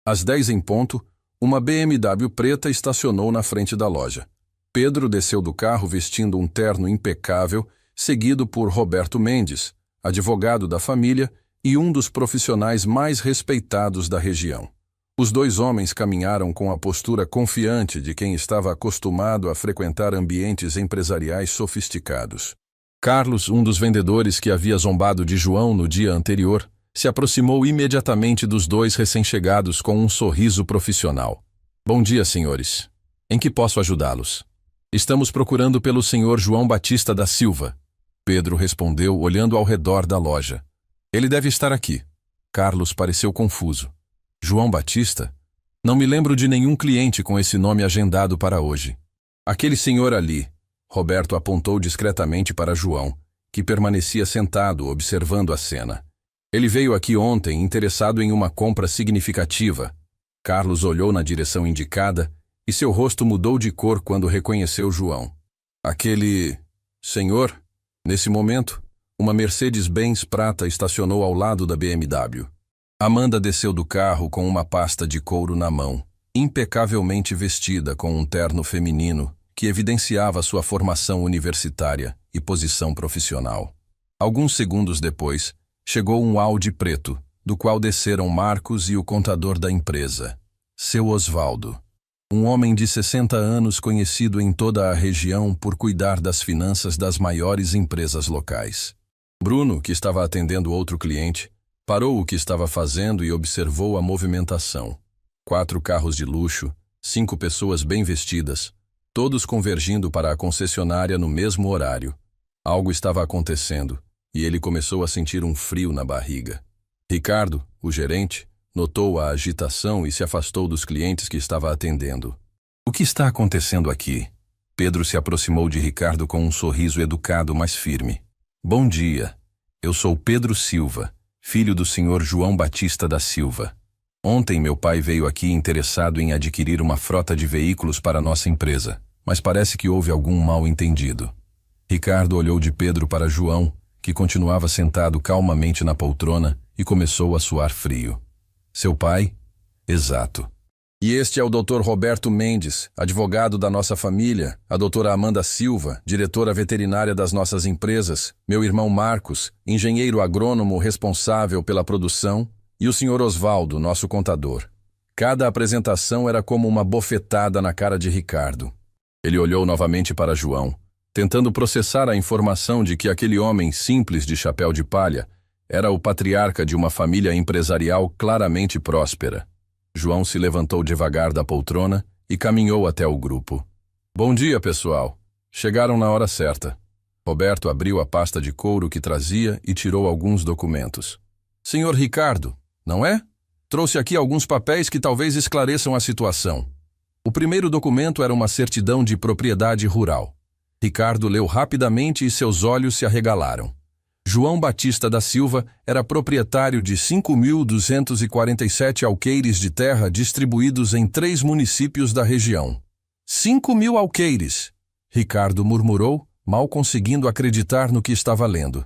Às 10 em ponto, uma BMW preta estacionou na frente da loja. Pedro desceu do carro vestindo um terno impecável, seguido por Roberto Mendes, advogado da família e um dos profissionais mais respeitados da região. Os dois homens caminharam com a postura confiante de quem estava acostumado a frequentar ambientes empresariais sofisticados. Carlos, um dos vendedores que havia zombado de João no dia anterior, se aproximou imediatamente dos dois recém-chegados com um sorriso profissional. Bom dia, senhores. Em que posso ajudá-los? Estamos procurando pelo senhor João Batista da Silva. Pedro respondeu, olhando ao redor da loja. Ele deve estar aqui. Carlos pareceu confuso. João Batista? Não me lembro de nenhum cliente com esse nome agendado para hoje. Aquele senhor ali. Roberto apontou discretamente para João, que permanecia sentado observando a cena. Ele veio aqui ontem interessado em uma compra significativa. Carlos olhou na direção indicada e seu rosto mudou de cor quando reconheceu João. Aquele senhor? Nesse momento, uma Mercedes-Benz prata estacionou ao lado da BMW. Amanda desceu do carro com uma pasta de couro na mão, impecavelmente vestida com um terno feminino que evidenciava sua formação universitária e posição profissional. Alguns segundos depois, chegou um Audi preto, do qual desceram Marcos e o contador da empresa, seu Osvaldo. Um homem de 60 anos conhecido em toda a região por cuidar das finanças das maiores empresas locais. Bruno, que estava atendendo outro cliente, parou o que estava fazendo e observou a movimentação. 4 carros de luxo, 5 pessoas bem vestidas, todos convergindo para a concessionária no mesmo horário. Algo estava acontecendo, e ele começou a sentir um frio na barriga. Ricardo, o gerente, notou a agitação e se afastou dos clientes que estava atendendo. O que está acontecendo aqui? Pedro se aproximou de Ricardo com um sorriso educado, mas firme. Bom dia. Eu sou Pedro Silva, filho do senhor João Batista da Silva. Ontem meu pai veio aqui interessado em adquirir uma frota de veículos para nossa empresa, mas parece que houve algum mal-entendido. Ricardo olhou de Pedro para João, que continuava sentado calmamente na poltrona, e começou a suar frio. Seu pai? Exato. E este é o Dr. Roberto Mendes, advogado da nossa família, a doutora Amanda Silva, diretora veterinária das nossas empresas, meu irmão Marcos, engenheiro agrônomo responsável pela produção, e o senhor Osvaldo, nosso contador. Cada apresentação era como uma bofetada na cara de Ricardo. Ele olhou novamente para João, tentando processar a informação de que aquele homem simples de chapéu de palha era o patriarca de uma família empresarial claramente próspera. João se levantou devagar da poltrona e caminhou até o grupo. Bom dia, pessoal. Chegaram na hora certa. Roberto abriu a pasta de couro que trazia e tirou alguns documentos. Senhor Ricardo, não é? Trouxe aqui alguns papéis que talvez esclareçam a situação. O primeiro documento era uma certidão de propriedade rural. Ricardo leu rapidamente e seus olhos se arregalaram. João Batista da Silva era proprietário de 5.247 alqueires de terra distribuídos em 3 municípios da região. 5.000 alqueires! Ricardo murmurou, mal conseguindo acreditar no que estava lendo.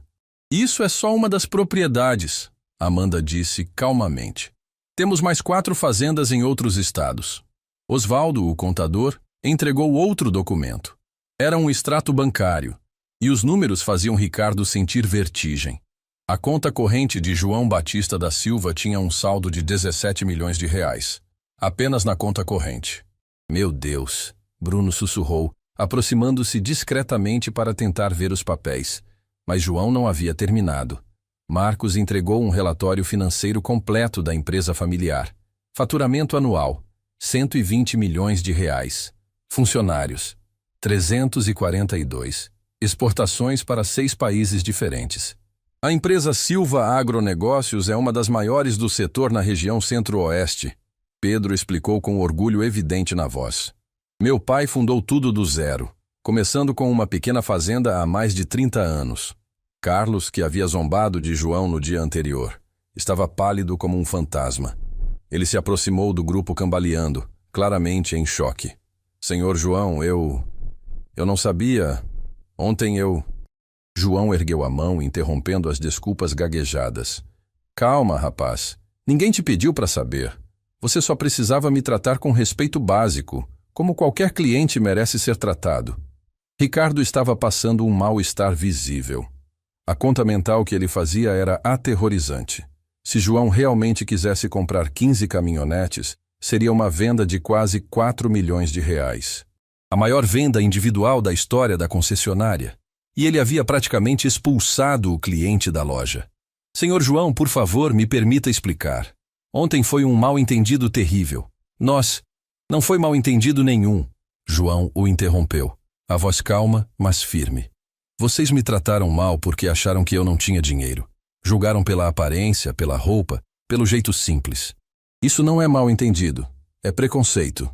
Isso é só uma das propriedades, Amanda disse calmamente. Temos mais 4 fazendas em outros estados. Osvaldo, o contador, entregou outro documento. Era um extrato bancário, e os números faziam Ricardo sentir vertigem. A conta corrente de João Batista da Silva tinha um saldo de 17 milhões de reais. Apenas na conta corrente. Meu Deus, Bruno sussurrou, aproximando-se discretamente para tentar ver os papéis. Mas João não havia terminado. Marcos entregou um relatório financeiro completo da empresa familiar. Faturamento anual, 120 milhões de reais. Funcionários, 342. Exportações para 6 países diferentes. A empresa Silva Agronegócios é uma das maiores do setor na região centro-oeste. Pedro explicou com orgulho evidente na voz. Meu pai fundou tudo do zero, começando com uma pequena fazenda há mais de 30 anos. Carlos, que havia zombado de João no dia anterior, estava pálido como um fantasma. Ele se aproximou do grupo cambaleando, claramente em choque. Senhor João, eu não sabia. Ontem eu... João ergueu a mão, interrompendo as desculpas gaguejadas. Calma, rapaz. Ninguém te pediu para saber. Você só precisava me tratar com respeito básico, como qualquer cliente merece ser tratado. Ricardo estava passando um mal-estar visível. A conta mental que ele fazia era aterrorizante. Se João realmente quisesse comprar 15 caminhonetes, seria uma venda de quase 4 milhões de reais. A maior venda individual da história da concessionária. E ele havia praticamente expulsado o cliente da loja. Senhor João, por favor, me permita explicar. Ontem foi um mal-entendido terrível. Não foi mal-entendido nenhum. João o interrompeu. A voz calma, mas firme. Vocês me trataram mal porque acharam que eu não tinha dinheiro. Julgaram pela aparência, pela roupa, pelo jeito simples. Isso não é mal-entendido. É preconceito.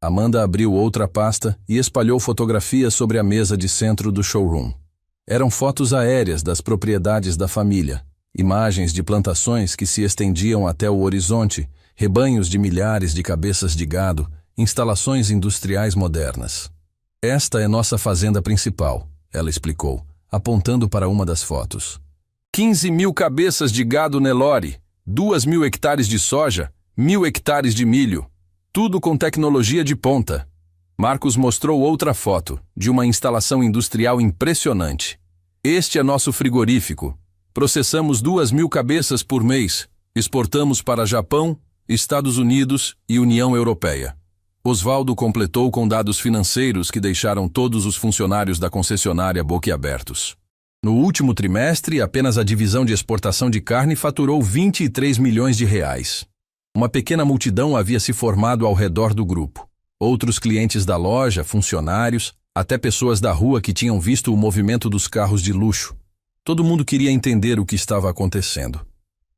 Amanda abriu outra pasta e espalhou fotografias sobre a mesa de centro do showroom. Eram fotos aéreas das propriedades da família, imagens de plantações que se estendiam até o horizonte, rebanhos de milhares de cabeças de gado, instalações industriais modernas. Esta é nossa fazenda principal, ela explicou, apontando para uma das fotos. 15.000 cabeças de gado Nelore, 2.000 hectares de soja, 1.000 hectares de milho. Tudo com tecnologia de ponta. Marcos mostrou outra foto, de uma instalação industrial impressionante. Este é nosso frigorífico. Processamos 2.000 cabeças por mês. Exportamos para Japão, Estados Unidos e União Europeia. Osvaldo completou com dados financeiros que deixaram todos os funcionários da concessionária boquiabertos. No último trimestre, apenas a divisão de exportação de carne faturou 23 milhões de reais. Uma pequena multidão havia se formado ao redor do grupo. Outros clientes da loja, funcionários, até pessoas da rua que tinham visto o movimento dos carros de luxo. Todo mundo queria entender o que estava acontecendo.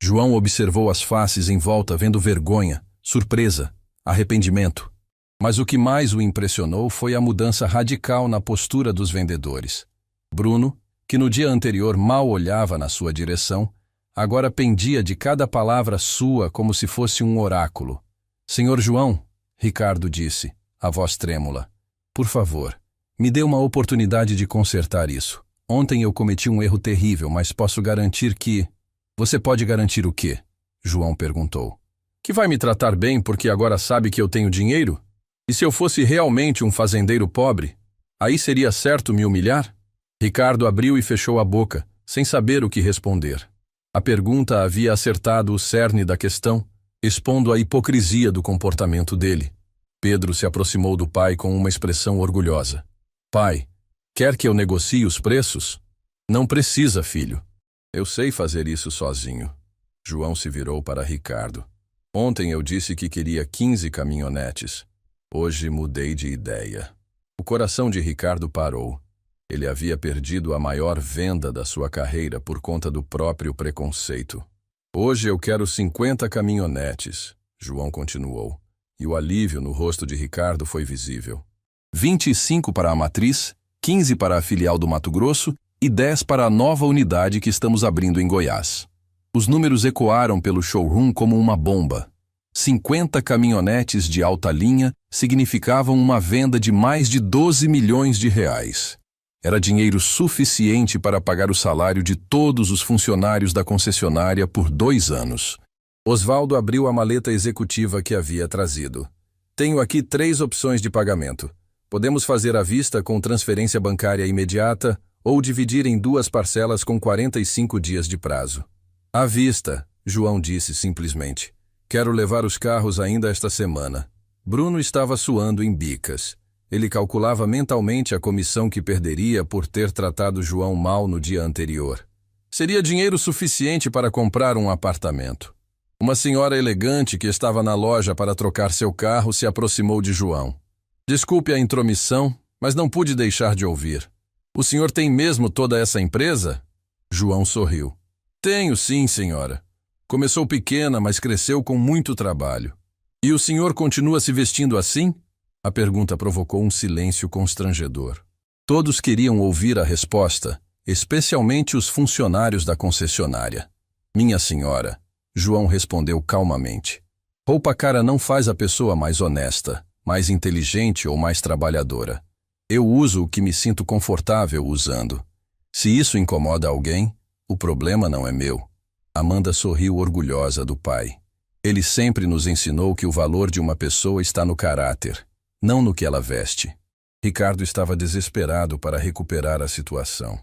João observou as faces em volta, vendo vergonha, surpresa, arrependimento. Mas o que mais o impressionou foi a mudança radical na postura dos vendedores. Bruno, que no dia anterior mal olhava na sua direção, agora pendia de cada palavra sua como se fosse um oráculo. Senhor João, Ricardo disse, a voz trêmula, por favor, me dê uma oportunidade de consertar isso. Ontem eu cometi um erro terrível, mas posso garantir que... Você pode garantir o quê? João perguntou. Que vai me tratar bem porque agora sabe que eu tenho dinheiro? E se eu fosse realmente um fazendeiro pobre, aí seria certo me humilhar? Ricardo abriu e fechou a boca, sem saber o que responder. A pergunta havia acertado o cerne da questão, expondo a hipocrisia do comportamento dele. Pedro se aproximou do pai com uma expressão orgulhosa. Pai, quer que eu negocie os preços? Não precisa, filho. Eu sei fazer isso sozinho. João se virou para Ricardo. Ontem eu disse que queria 15 caminhonetes. Hoje mudei de ideia. O coração de Ricardo parou. Ele havia perdido a maior venda da sua carreira por conta do próprio preconceito. Hoje eu quero 50 caminhonetes, João continuou. e o alívio no rosto de Ricardo foi visível. 25 para a matriz, 15 para a filial do Mato Grosso e 10 para a nova unidade que estamos abrindo em Goiás. Os números ecoaram pelo showroom como uma bomba. 50 caminhonetes de alta linha significavam uma venda de mais de 12 milhões de reais. Era dinheiro suficiente para pagar o salário de todos os funcionários da concessionária por 2 anos. Osvaldo abriu a maleta executiva que havia trazido. Tenho aqui 3 opções de pagamento. Podemos fazer à vista com transferência bancária imediata ou dividir em 2 parcelas com 45 dias de prazo. À vista, João disse simplesmente. Quero levar os carros ainda esta semana. Bruno estava suando em bicas. Ele calculava mentalmente a comissão que perderia por ter tratado João mal no dia anterior. Seria dinheiro suficiente para comprar um apartamento. Uma senhora elegante que estava na loja para trocar seu carro se aproximou de João. Desculpe a intromissão, mas não pude deixar de ouvir. O senhor tem mesmo toda essa empresa? João sorriu. Tenho sim, senhora. Começou pequena, mas cresceu com muito trabalho. E o senhor continua se vestindo assim? A pergunta provocou um silêncio constrangedor. Todos queriam ouvir a resposta, especialmente os funcionários da concessionária. Minha senhora, João respondeu calmamente. Roupa cara não faz a pessoa mais honesta, mais inteligente ou mais trabalhadora. Eu uso o que me sinto confortável usando. Se isso incomoda alguém, o problema não é meu. Amanda sorriu orgulhosa do pai. Ele sempre nos ensinou que o valor de uma pessoa está no caráter, não no que ela veste. Ricardo estava desesperado para recuperar a situação.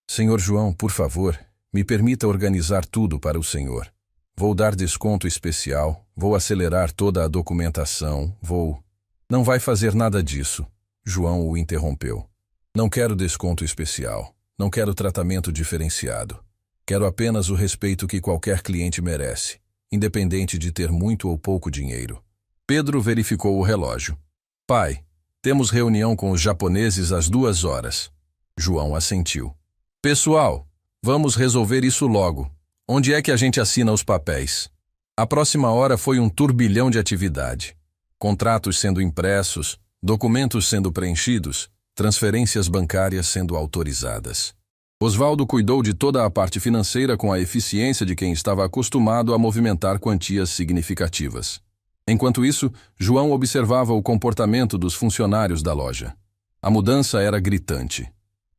Senhor João, por favor, me permita organizar tudo para o senhor. Vou dar desconto especial, vou acelerar toda a documentação, vou... Não vai fazer nada disso. João o interrompeu. Não quero desconto especial, não quero tratamento diferenciado. Quero apenas o respeito que qualquer cliente merece, independente de ter muito ou pouco dinheiro. Pedro verificou o relógio. Pai, temos reunião com os japoneses às 2 horas. João assentiu. Pessoal, vamos resolver isso logo. Onde é que a gente assina os papéis? A próxima hora foi um turbilhão de atividade. Contratos sendo impressos, documentos sendo preenchidos, transferências bancárias sendo autorizadas. Osvaldo cuidou de toda a parte financeira com a eficiência de quem estava acostumado a movimentar quantias significativas. Enquanto isso, João observava o comportamento dos funcionários da loja. A mudança era gritante.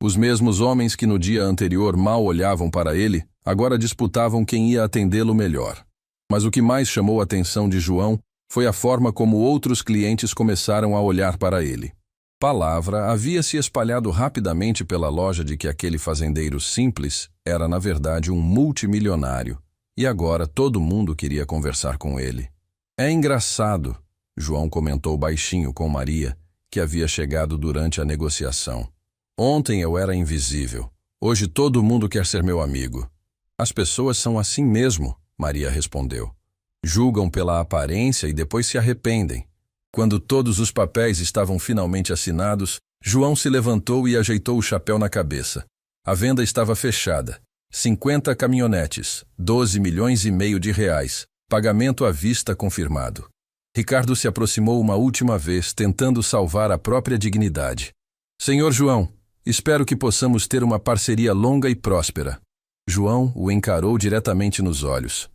Os mesmos homens que no dia anterior mal olhavam para ele, agora disputavam quem ia atendê-lo melhor. Mas o que mais chamou a atenção de João foi a forma como outros clientes começaram a olhar para ele. Palavra havia se espalhado rapidamente pela loja de que aquele fazendeiro simples era, na verdade, um multimilionário, e agora todo mundo queria conversar com ele. É engraçado, João comentou baixinho com Maria, que havia chegado durante a negociação. Ontem eu era invisível, hoje todo mundo quer ser meu amigo. As pessoas são assim mesmo, Maria respondeu. Julgam pela aparência e depois se arrependem. Quando todos os papéis estavam finalmente assinados, João se levantou e ajeitou o chapéu na cabeça. A venda estava fechada. 50 caminhonetes, 12 milhões e meio de reais, pagamento à vista confirmado. Ricardo se aproximou uma última vez, tentando salvar a própria dignidade. Senhor João, espero que possamos ter uma parceria longa e próspera. João o encarou diretamente nos olhos.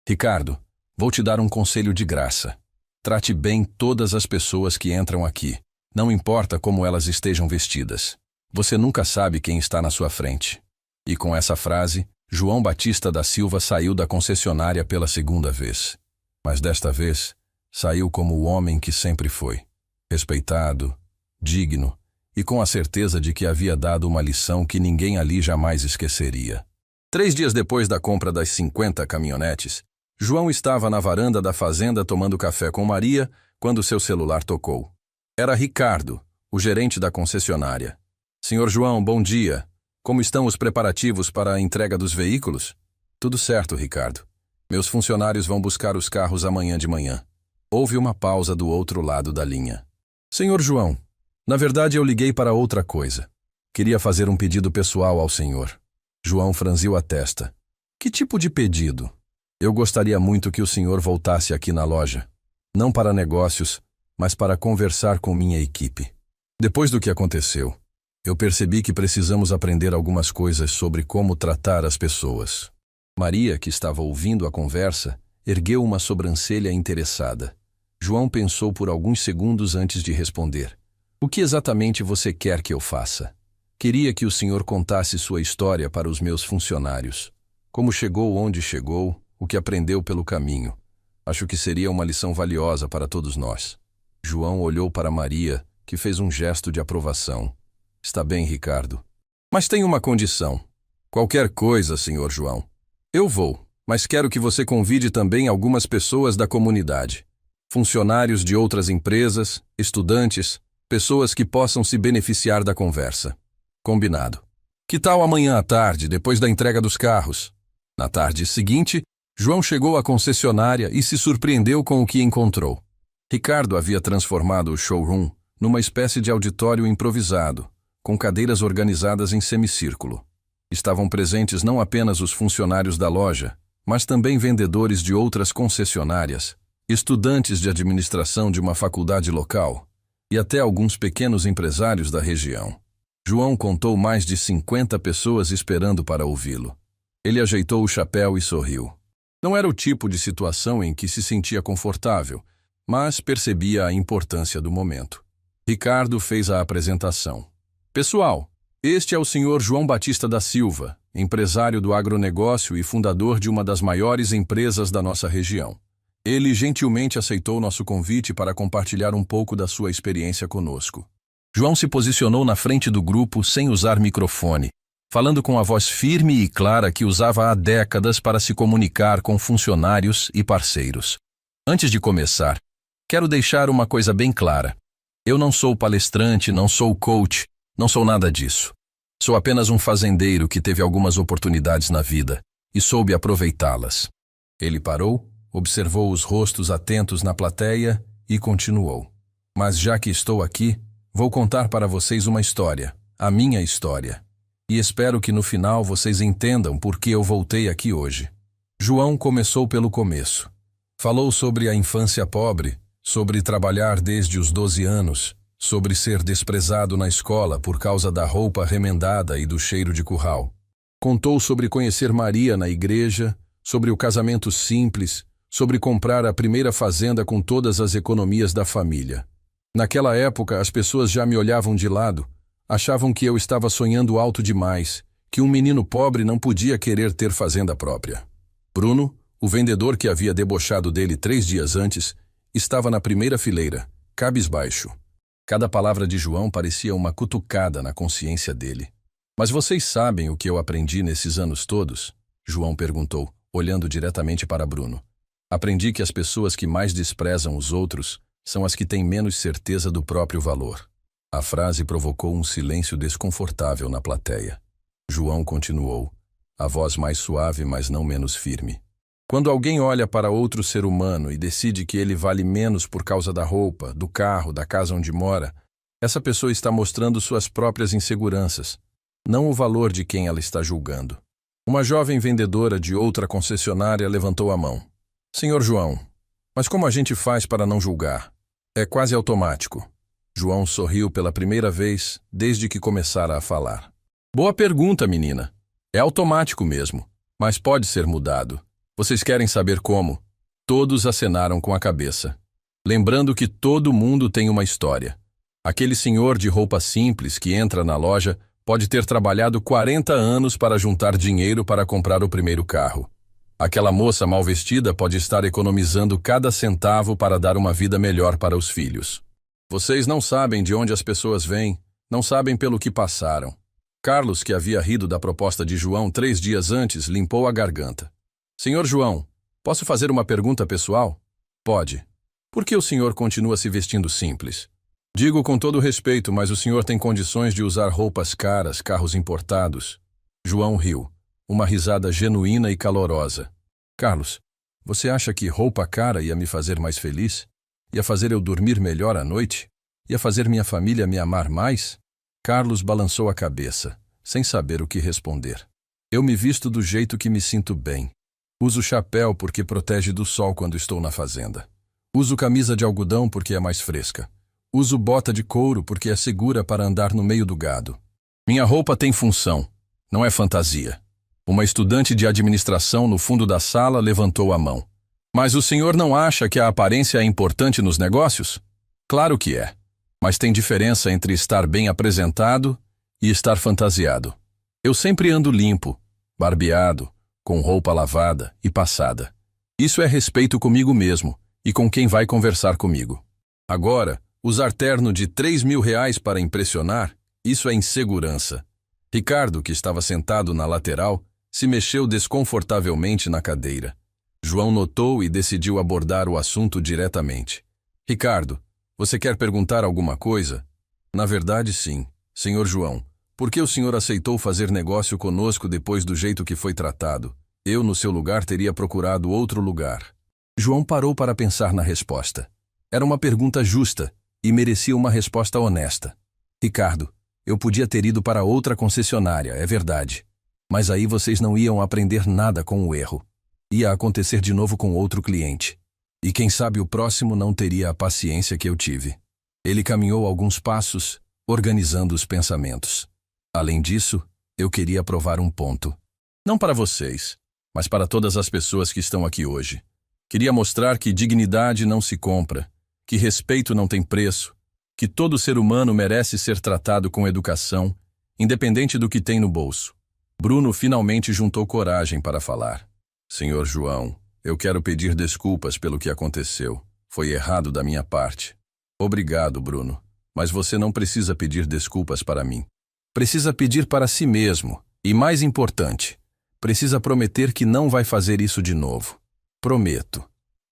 Ricardo, vou te dar um conselho de graça. Trate bem todas as pessoas que entram aqui, não importa como elas estejam vestidas. Você nunca sabe quem está na sua frente. E com essa frase, João Batista da Silva saiu da concessionária pela 2ª vez. Mas desta vez, saiu como o homem que sempre foi. Respeitado, digno e com a certeza de que havia dado uma lição que ninguém ali jamais esqueceria. 3 dias depois da compra das 50 caminhonetes, João estava na varanda da fazenda tomando café com Maria quando seu celular tocou. Era Ricardo, o gerente da concessionária. Senhor João, bom dia. Como estão os preparativos para a entrega dos veículos? Tudo certo, Ricardo. Meus funcionários vão buscar os carros amanhã de manhã. Houve uma pausa do outro lado da linha. Senhor João, na verdade eu liguei para outra coisa. Queria fazer um pedido pessoal ao senhor. João franziu a testa. Que tipo de pedido? Eu gostaria muito que o senhor voltasse aqui na loja. Não para negócios, mas para conversar com minha equipe. Depois do que aconteceu, eu percebi que precisamos aprender algumas coisas sobre como tratar as pessoas. Maria, que estava ouvindo a conversa, ergueu uma sobrancelha interessada. João pensou por alguns segundos antes de responder. O que exatamente você quer que eu faça? Queria que o senhor contasse sua história para os meus funcionários. Como chegou onde chegou, o que aprendeu pelo caminho. Acho que seria uma lição valiosa para todos nós. João olhou para Maria, que fez um gesto de aprovação. Está bem, Ricardo. Mas tem uma condição. Qualquer coisa, senhor João. Eu vou, mas quero que você convide também algumas pessoas da comunidade. Funcionários de outras empresas, estudantes, pessoas que possam se beneficiar da conversa. Combinado. Que tal amanhã à tarde, depois da entrega dos carros? Na tarde seguinte, João chegou à concessionária e se surpreendeu com o que encontrou. Ricardo havia transformado o showroom numa espécie de auditório improvisado, com cadeiras organizadas em semicírculo. Estavam presentes não apenas os funcionários da loja, mas também vendedores de outras concessionárias, estudantes de administração de uma faculdade local e até alguns pequenos empresários da região. João contou mais de 50 pessoas esperando para ouvi-lo. Ele ajeitou o chapéu e sorriu. Não era o tipo de situação em que se sentia confortável, mas percebia a importância do momento. Ricardo fez a apresentação. Pessoal, este é o senhor João Batista da Silva, empresário do agronegócio e fundador de uma das maiores empresas da nossa região. Ele gentilmente aceitou nosso convite para compartilhar um pouco da sua experiência conosco. João se posicionou na frente do grupo sem usar microfone, falando com a voz firme e clara que usava há décadas para se comunicar com funcionários e parceiros. Antes de começar, quero deixar uma coisa bem clara. Eu não sou palestrante, não sou coach, não sou nada disso. Sou apenas um fazendeiro que teve algumas oportunidades na vida e soube aproveitá-las. Ele parou, observou os rostos atentos na plateia e continuou. Mas já que estou aqui, vou contar para vocês uma história, a minha história. E espero que no final vocês entendam por que eu voltei aqui hoje. João começou pelo começo. Falou sobre a infância pobre, sobre trabalhar desde os 12 anos, sobre ser desprezado na escola por causa da roupa remendada e do cheiro de curral. Contou sobre conhecer Maria na igreja, sobre o casamento simples, sobre comprar a primeira fazenda com todas as economias da família. Naquela época, as pessoas já me olhavam de lado, achavam que eu estava sonhando alto demais, que um menino pobre não podia querer ter fazenda própria. Bruno, o vendedor que havia debochado dele 3 dias antes, estava na primeira fileira, cabisbaixo. Cada palavra de João parecia uma cutucada na consciência dele. Mas vocês sabem o que eu aprendi nesses anos todos? João perguntou, olhando diretamente para Bruno. Aprendi que as pessoas que mais desprezam os outros são as que têm menos certeza do próprio valor. A frase provocou um silêncio desconfortável na plateia. João continuou, a voz mais suave, mas não menos firme. Quando alguém olha para outro ser humano e decide que ele vale menos por causa da roupa, do carro, da casa onde mora, essa pessoa está mostrando suas próprias inseguranças, não o valor de quem ela está julgando. Uma jovem vendedora de outra concessionária levantou a mão. Senhor João, mas como a gente faz para não julgar? É quase automático. João sorriu pela primeira vez desde que começara a falar. Boa pergunta, menina. É automático mesmo, mas pode ser mudado. Vocês querem saber como? Todos acenaram com a cabeça. Lembrando que todo mundo tem uma história. Aquele senhor de roupa simples que entra na loja pode ter trabalhado 40 anos para juntar dinheiro para comprar o primeiro carro. Aquela moça mal vestida pode estar economizando cada centavo para dar uma vida melhor para os filhos. Vocês não sabem de onde as pessoas vêm, não sabem pelo que passaram. Carlos, que havia rido da proposta de João 3 dias antes, limpou a garganta. Senhor João, posso fazer uma pergunta pessoal? Pode. Por que o senhor continua se vestindo simples? Digo com todo respeito, mas o senhor tem condições de usar roupas caras, carros importados. João riu. Uma risada genuína e calorosa. Carlos, você acha que roupa cara ia me fazer mais feliz? Ia fazer eu dormir melhor à noite? Ia fazer minha família me amar mais? Carlos balançou a cabeça, sem saber o que responder. Eu me visto do jeito que me sinto bem. Uso chapéu porque protege do sol quando estou na fazenda. Uso camisa de algodão porque é mais fresca. Uso bota de couro porque é segura para andar no meio do gado. Minha roupa tem função, não é fantasia. Uma estudante de administração no fundo da sala levantou a mão. Mas o senhor não acha que a aparência é importante nos negócios? Claro que é. Mas tem diferença entre estar bem apresentado e estar fantasiado. Eu sempre ando limpo, barbeado, com roupa lavada e passada. Isso é respeito comigo mesmo e com quem vai conversar comigo. Agora, usar terno de R$ 3.000 para impressionar, isso é insegurança. Ricardo, que estava sentado na lateral, se mexeu desconfortavelmente na cadeira. João notou e decidiu abordar o assunto diretamente. Ricardo, você quer perguntar alguma coisa? Na verdade, sim. Senhor João, por que o senhor aceitou fazer negócio conosco depois do jeito que foi tratado? Eu, no seu lugar, teria procurado outro lugar. João parou para pensar na resposta. Era uma pergunta justa e merecia uma resposta honesta. Ricardo, eu podia ter ido para outra concessionária, é verdade. Mas aí vocês não iam aprender nada com o erro. Ia acontecer de novo com outro cliente. E quem sabe o próximo não teria a paciência que eu tive. Ele caminhou alguns passos, organizando os pensamentos. Além disso, eu queria provar um ponto. Não para vocês, mas para todas as pessoas que estão aqui hoje. Queria mostrar que dignidade não se compra, que respeito não tem preço, que todo ser humano merece ser tratado com educação, independente do que tem no bolso. Bruno finalmente juntou coragem para falar. Senhor João, eu quero pedir desculpas pelo que aconteceu. Foi errado da minha parte. Obrigado, Bruno, mas você não precisa pedir desculpas para mim. Precisa pedir para si mesmo, e mais importante, precisa prometer que não vai fazer isso de novo. Prometo.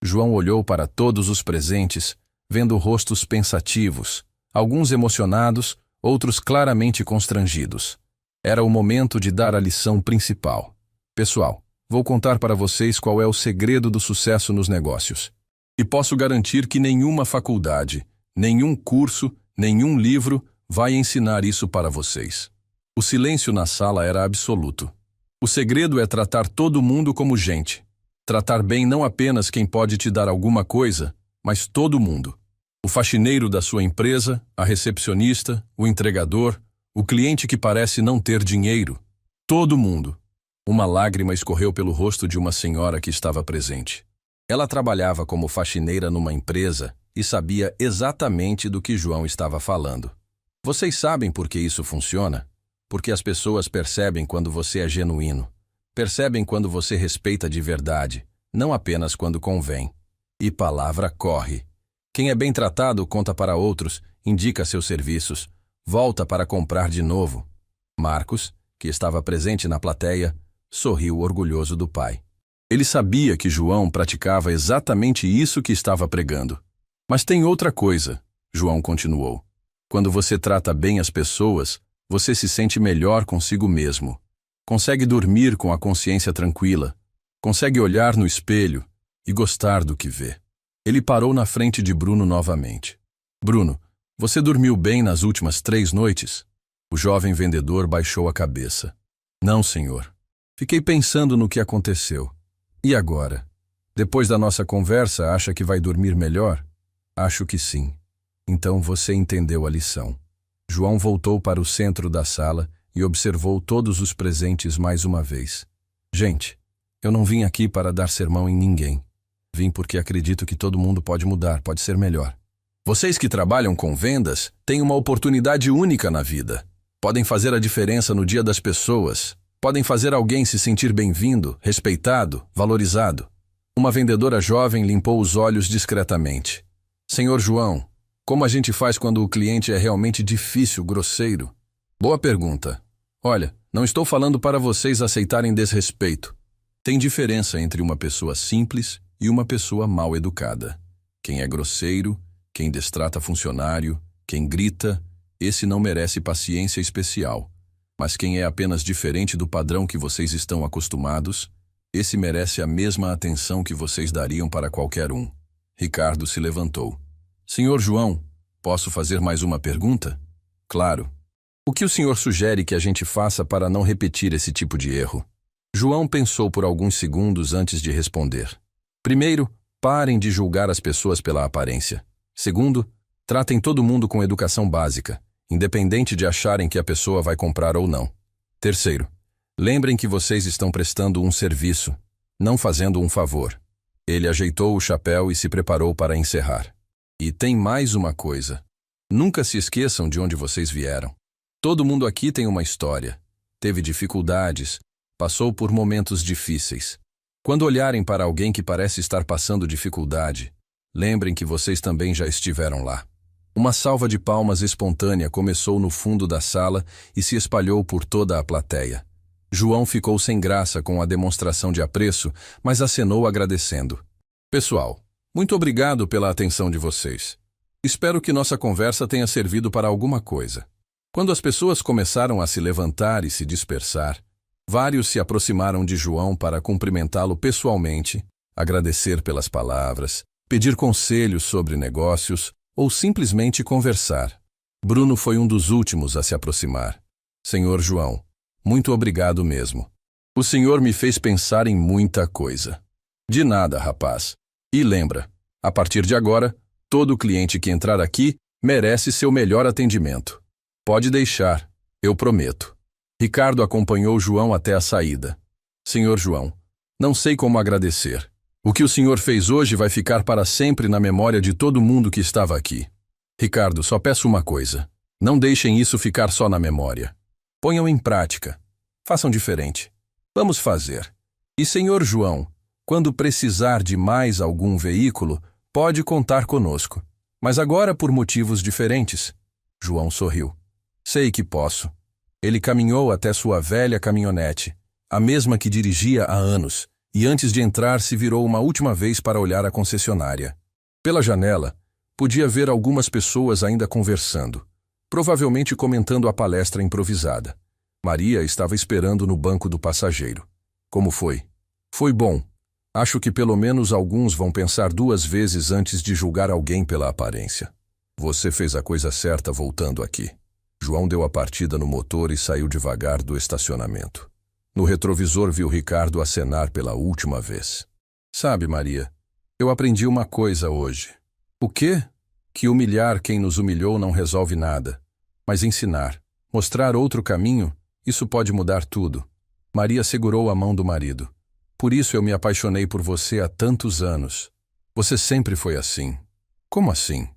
João olhou para todos os presentes, vendo rostos pensativos, alguns emocionados, outros claramente constrangidos. Era o momento de dar a lição principal. Pessoal, vou contar para vocês qual é o segredo do sucesso nos negócios. E posso garantir que nenhuma faculdade, nenhum curso, nenhum livro vai ensinar isso para vocês. O silêncio na sala era absoluto. O segredo é tratar todo mundo como gente. Tratar bem não apenas quem pode te dar alguma coisa, mas todo mundo. O faxineiro da sua empresa, a recepcionista, o entregador, o cliente que parece não ter dinheiro. Todo mundo. Uma lágrima escorreu pelo rosto de uma senhora que estava presente. Ela trabalhava como faxineira numa empresa e sabia exatamente do que João estava falando. Vocês sabem por que isso funciona? Porque as pessoas percebem quando você é genuíno. Percebem quando você respeita de verdade, não apenas quando convém. E palavra corre. Quem é bem tratado conta para outros, indica seus serviços, volta para comprar de novo. Marcos, que estava presente na plateia, sorriu orgulhoso do pai. Ele sabia que João praticava exatamente isso que estava pregando. Mas tem outra coisa, João continuou. Quando você trata bem as pessoas, você se sente melhor consigo mesmo. Consegue dormir com a consciência tranquila. Consegue olhar no espelho e gostar do que vê. Ele parou na frente de Bruno novamente. Bruno, você dormiu bem nas últimas 3 noites? O jovem vendedor baixou a cabeça. Não, senhor. Fiquei pensando no que aconteceu. E agora? Depois da nossa conversa, acha que vai dormir melhor? Acho que sim. Então você entendeu a lição. João voltou para o centro da sala e observou todos os presentes mais uma vez. Gente, eu não vim aqui para dar sermão em ninguém. Vim porque acredito que todo mundo pode mudar, pode ser melhor. Vocês que trabalham com vendas têm uma oportunidade única na vida. Podem fazer a diferença no dia das pessoas. Podem fazer alguém se sentir bem-vindo, respeitado, valorizado. Uma vendedora jovem limpou os olhos discretamente. Senhor João, como a gente faz quando o cliente é realmente difícil, grosseiro? Boa pergunta. Olha, não estou falando para vocês aceitarem desrespeito. Tem diferença entre uma pessoa simples e uma pessoa mal educada. Quem é grosseiro, quem destrata funcionário, quem grita, esse não merece paciência especial. Mas quem é apenas diferente do padrão que vocês estão acostumados, esse merece a mesma atenção que vocês dariam para qualquer um. Ricardo se levantou. Senhor João, posso fazer mais uma pergunta? Claro. O que o senhor sugere que a gente faça para não repetir esse tipo de erro? João pensou por alguns segundos antes de responder. Primeiro, parem de julgar as pessoas pela aparência. Segundo, tratem todo mundo com educação básica, independente de acharem que a pessoa vai comprar ou não. Terceiro, lembrem que vocês estão prestando um serviço, não fazendo um favor. Ele ajeitou o chapéu e se preparou para encerrar. E tem mais uma coisa. Nunca se esqueçam de onde vocês vieram. Todo mundo aqui tem uma história. Teve dificuldades, passou por momentos difíceis. Quando olharem para alguém que parece estar passando dificuldade, lembrem que vocês também já estiveram lá. Uma salva de palmas espontânea começou no fundo da sala e se espalhou por toda a plateia. João ficou sem graça com a demonstração de apreço, mas acenou agradecendo. Pessoal, muito obrigado pela atenção de vocês. Espero que nossa conversa tenha servido para alguma coisa. Quando as pessoas começaram a se levantar e se dispersar, vários se aproximaram de João para cumprimentá-lo pessoalmente, agradecer pelas palavras, pedir conselhos sobre negócios ou simplesmente conversar. Bruno foi um dos últimos a se aproximar. Senhor João, muito obrigado mesmo. O senhor me fez pensar em muita coisa. De nada, rapaz. E lembra, a partir de agora, todo cliente que entrar aqui merece seu melhor atendimento. Pode deixar, eu prometo. Ricardo acompanhou João até a saída. Senhor João, não sei como agradecer. O que o senhor fez hoje vai ficar para sempre na memória de todo mundo que estava aqui. Ricardo, só peço uma coisa. Não deixem isso ficar só na memória. Ponham em prática. Façam diferente. Vamos fazer. E senhor João, quando precisar de mais algum veículo, pode contar conosco. Mas agora por motivos diferentes. João sorriu. Sei que posso. Ele caminhou até sua velha caminhonete, a mesma que dirigia há anos, e antes de entrar se virou uma última vez para olhar a concessionária. Pela janela, podia ver algumas pessoas ainda conversando, provavelmente comentando a palestra improvisada. Maria estava esperando no banco do passageiro. Como foi? Foi bom. Acho que pelo menos alguns vão pensar duas vezes antes de julgar alguém pela aparência. Você fez a coisa certa voltando aqui. João deu a partida no motor e saiu devagar do estacionamento. No retrovisor viu Ricardo acenar pela última vez. Sabe, Maria, eu aprendi uma coisa hoje. O quê? Que humilhar quem nos humilhou não resolve nada. Mas ensinar, mostrar outro caminho, isso pode mudar tudo. Maria segurou a mão do marido. Por isso eu me apaixonei por você há tantos anos. Você sempre foi assim. Como assim?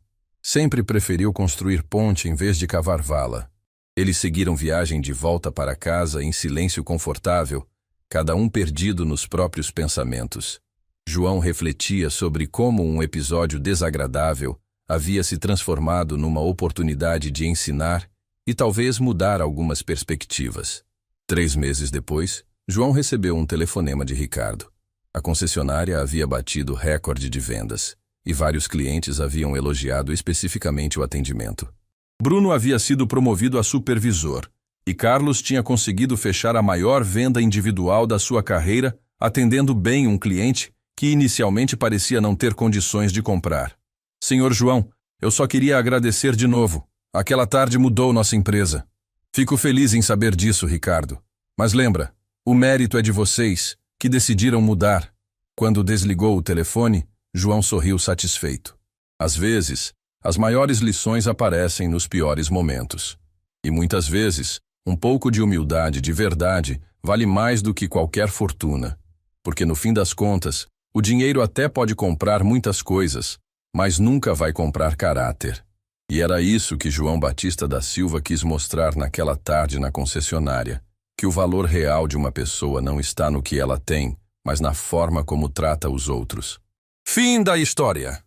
Sempre preferiu construir ponte em vez de cavar vala. Eles seguiram viagem de volta para casa em silêncio confortável, cada um perdido nos próprios pensamentos. João refletia sobre como um episódio desagradável havia se transformado numa oportunidade de ensinar e talvez mudar algumas perspectivas. 3 meses depois, João recebeu um telefonema de Ricardo. A concessionária havia batido recorde de vendas, e vários clientes haviam elogiado especificamente o atendimento. Bruno havia sido promovido a supervisor, e Carlos tinha conseguido fechar a maior venda individual da sua carreira, atendendo bem um cliente que inicialmente parecia não ter condições de comprar. Senhor João, eu só queria agradecer de novo. Aquela tarde mudou nossa empresa. Fico feliz em saber disso, Ricardo. Mas lembra, o mérito é de vocês, que decidiram mudar. Quando desligou o telefone, João sorriu satisfeito. Às vezes, as maiores lições aparecem nos piores momentos. E muitas vezes, um pouco de humildade de verdade vale mais do que qualquer fortuna. Porque no fim das contas, o dinheiro até pode comprar muitas coisas, mas nunca vai comprar caráter. E era isso que João Batista da Silva quis mostrar naquela tarde na concessionária, que o valor real de uma pessoa não está no que ela tem, mas na forma como trata os outros. Fim da história.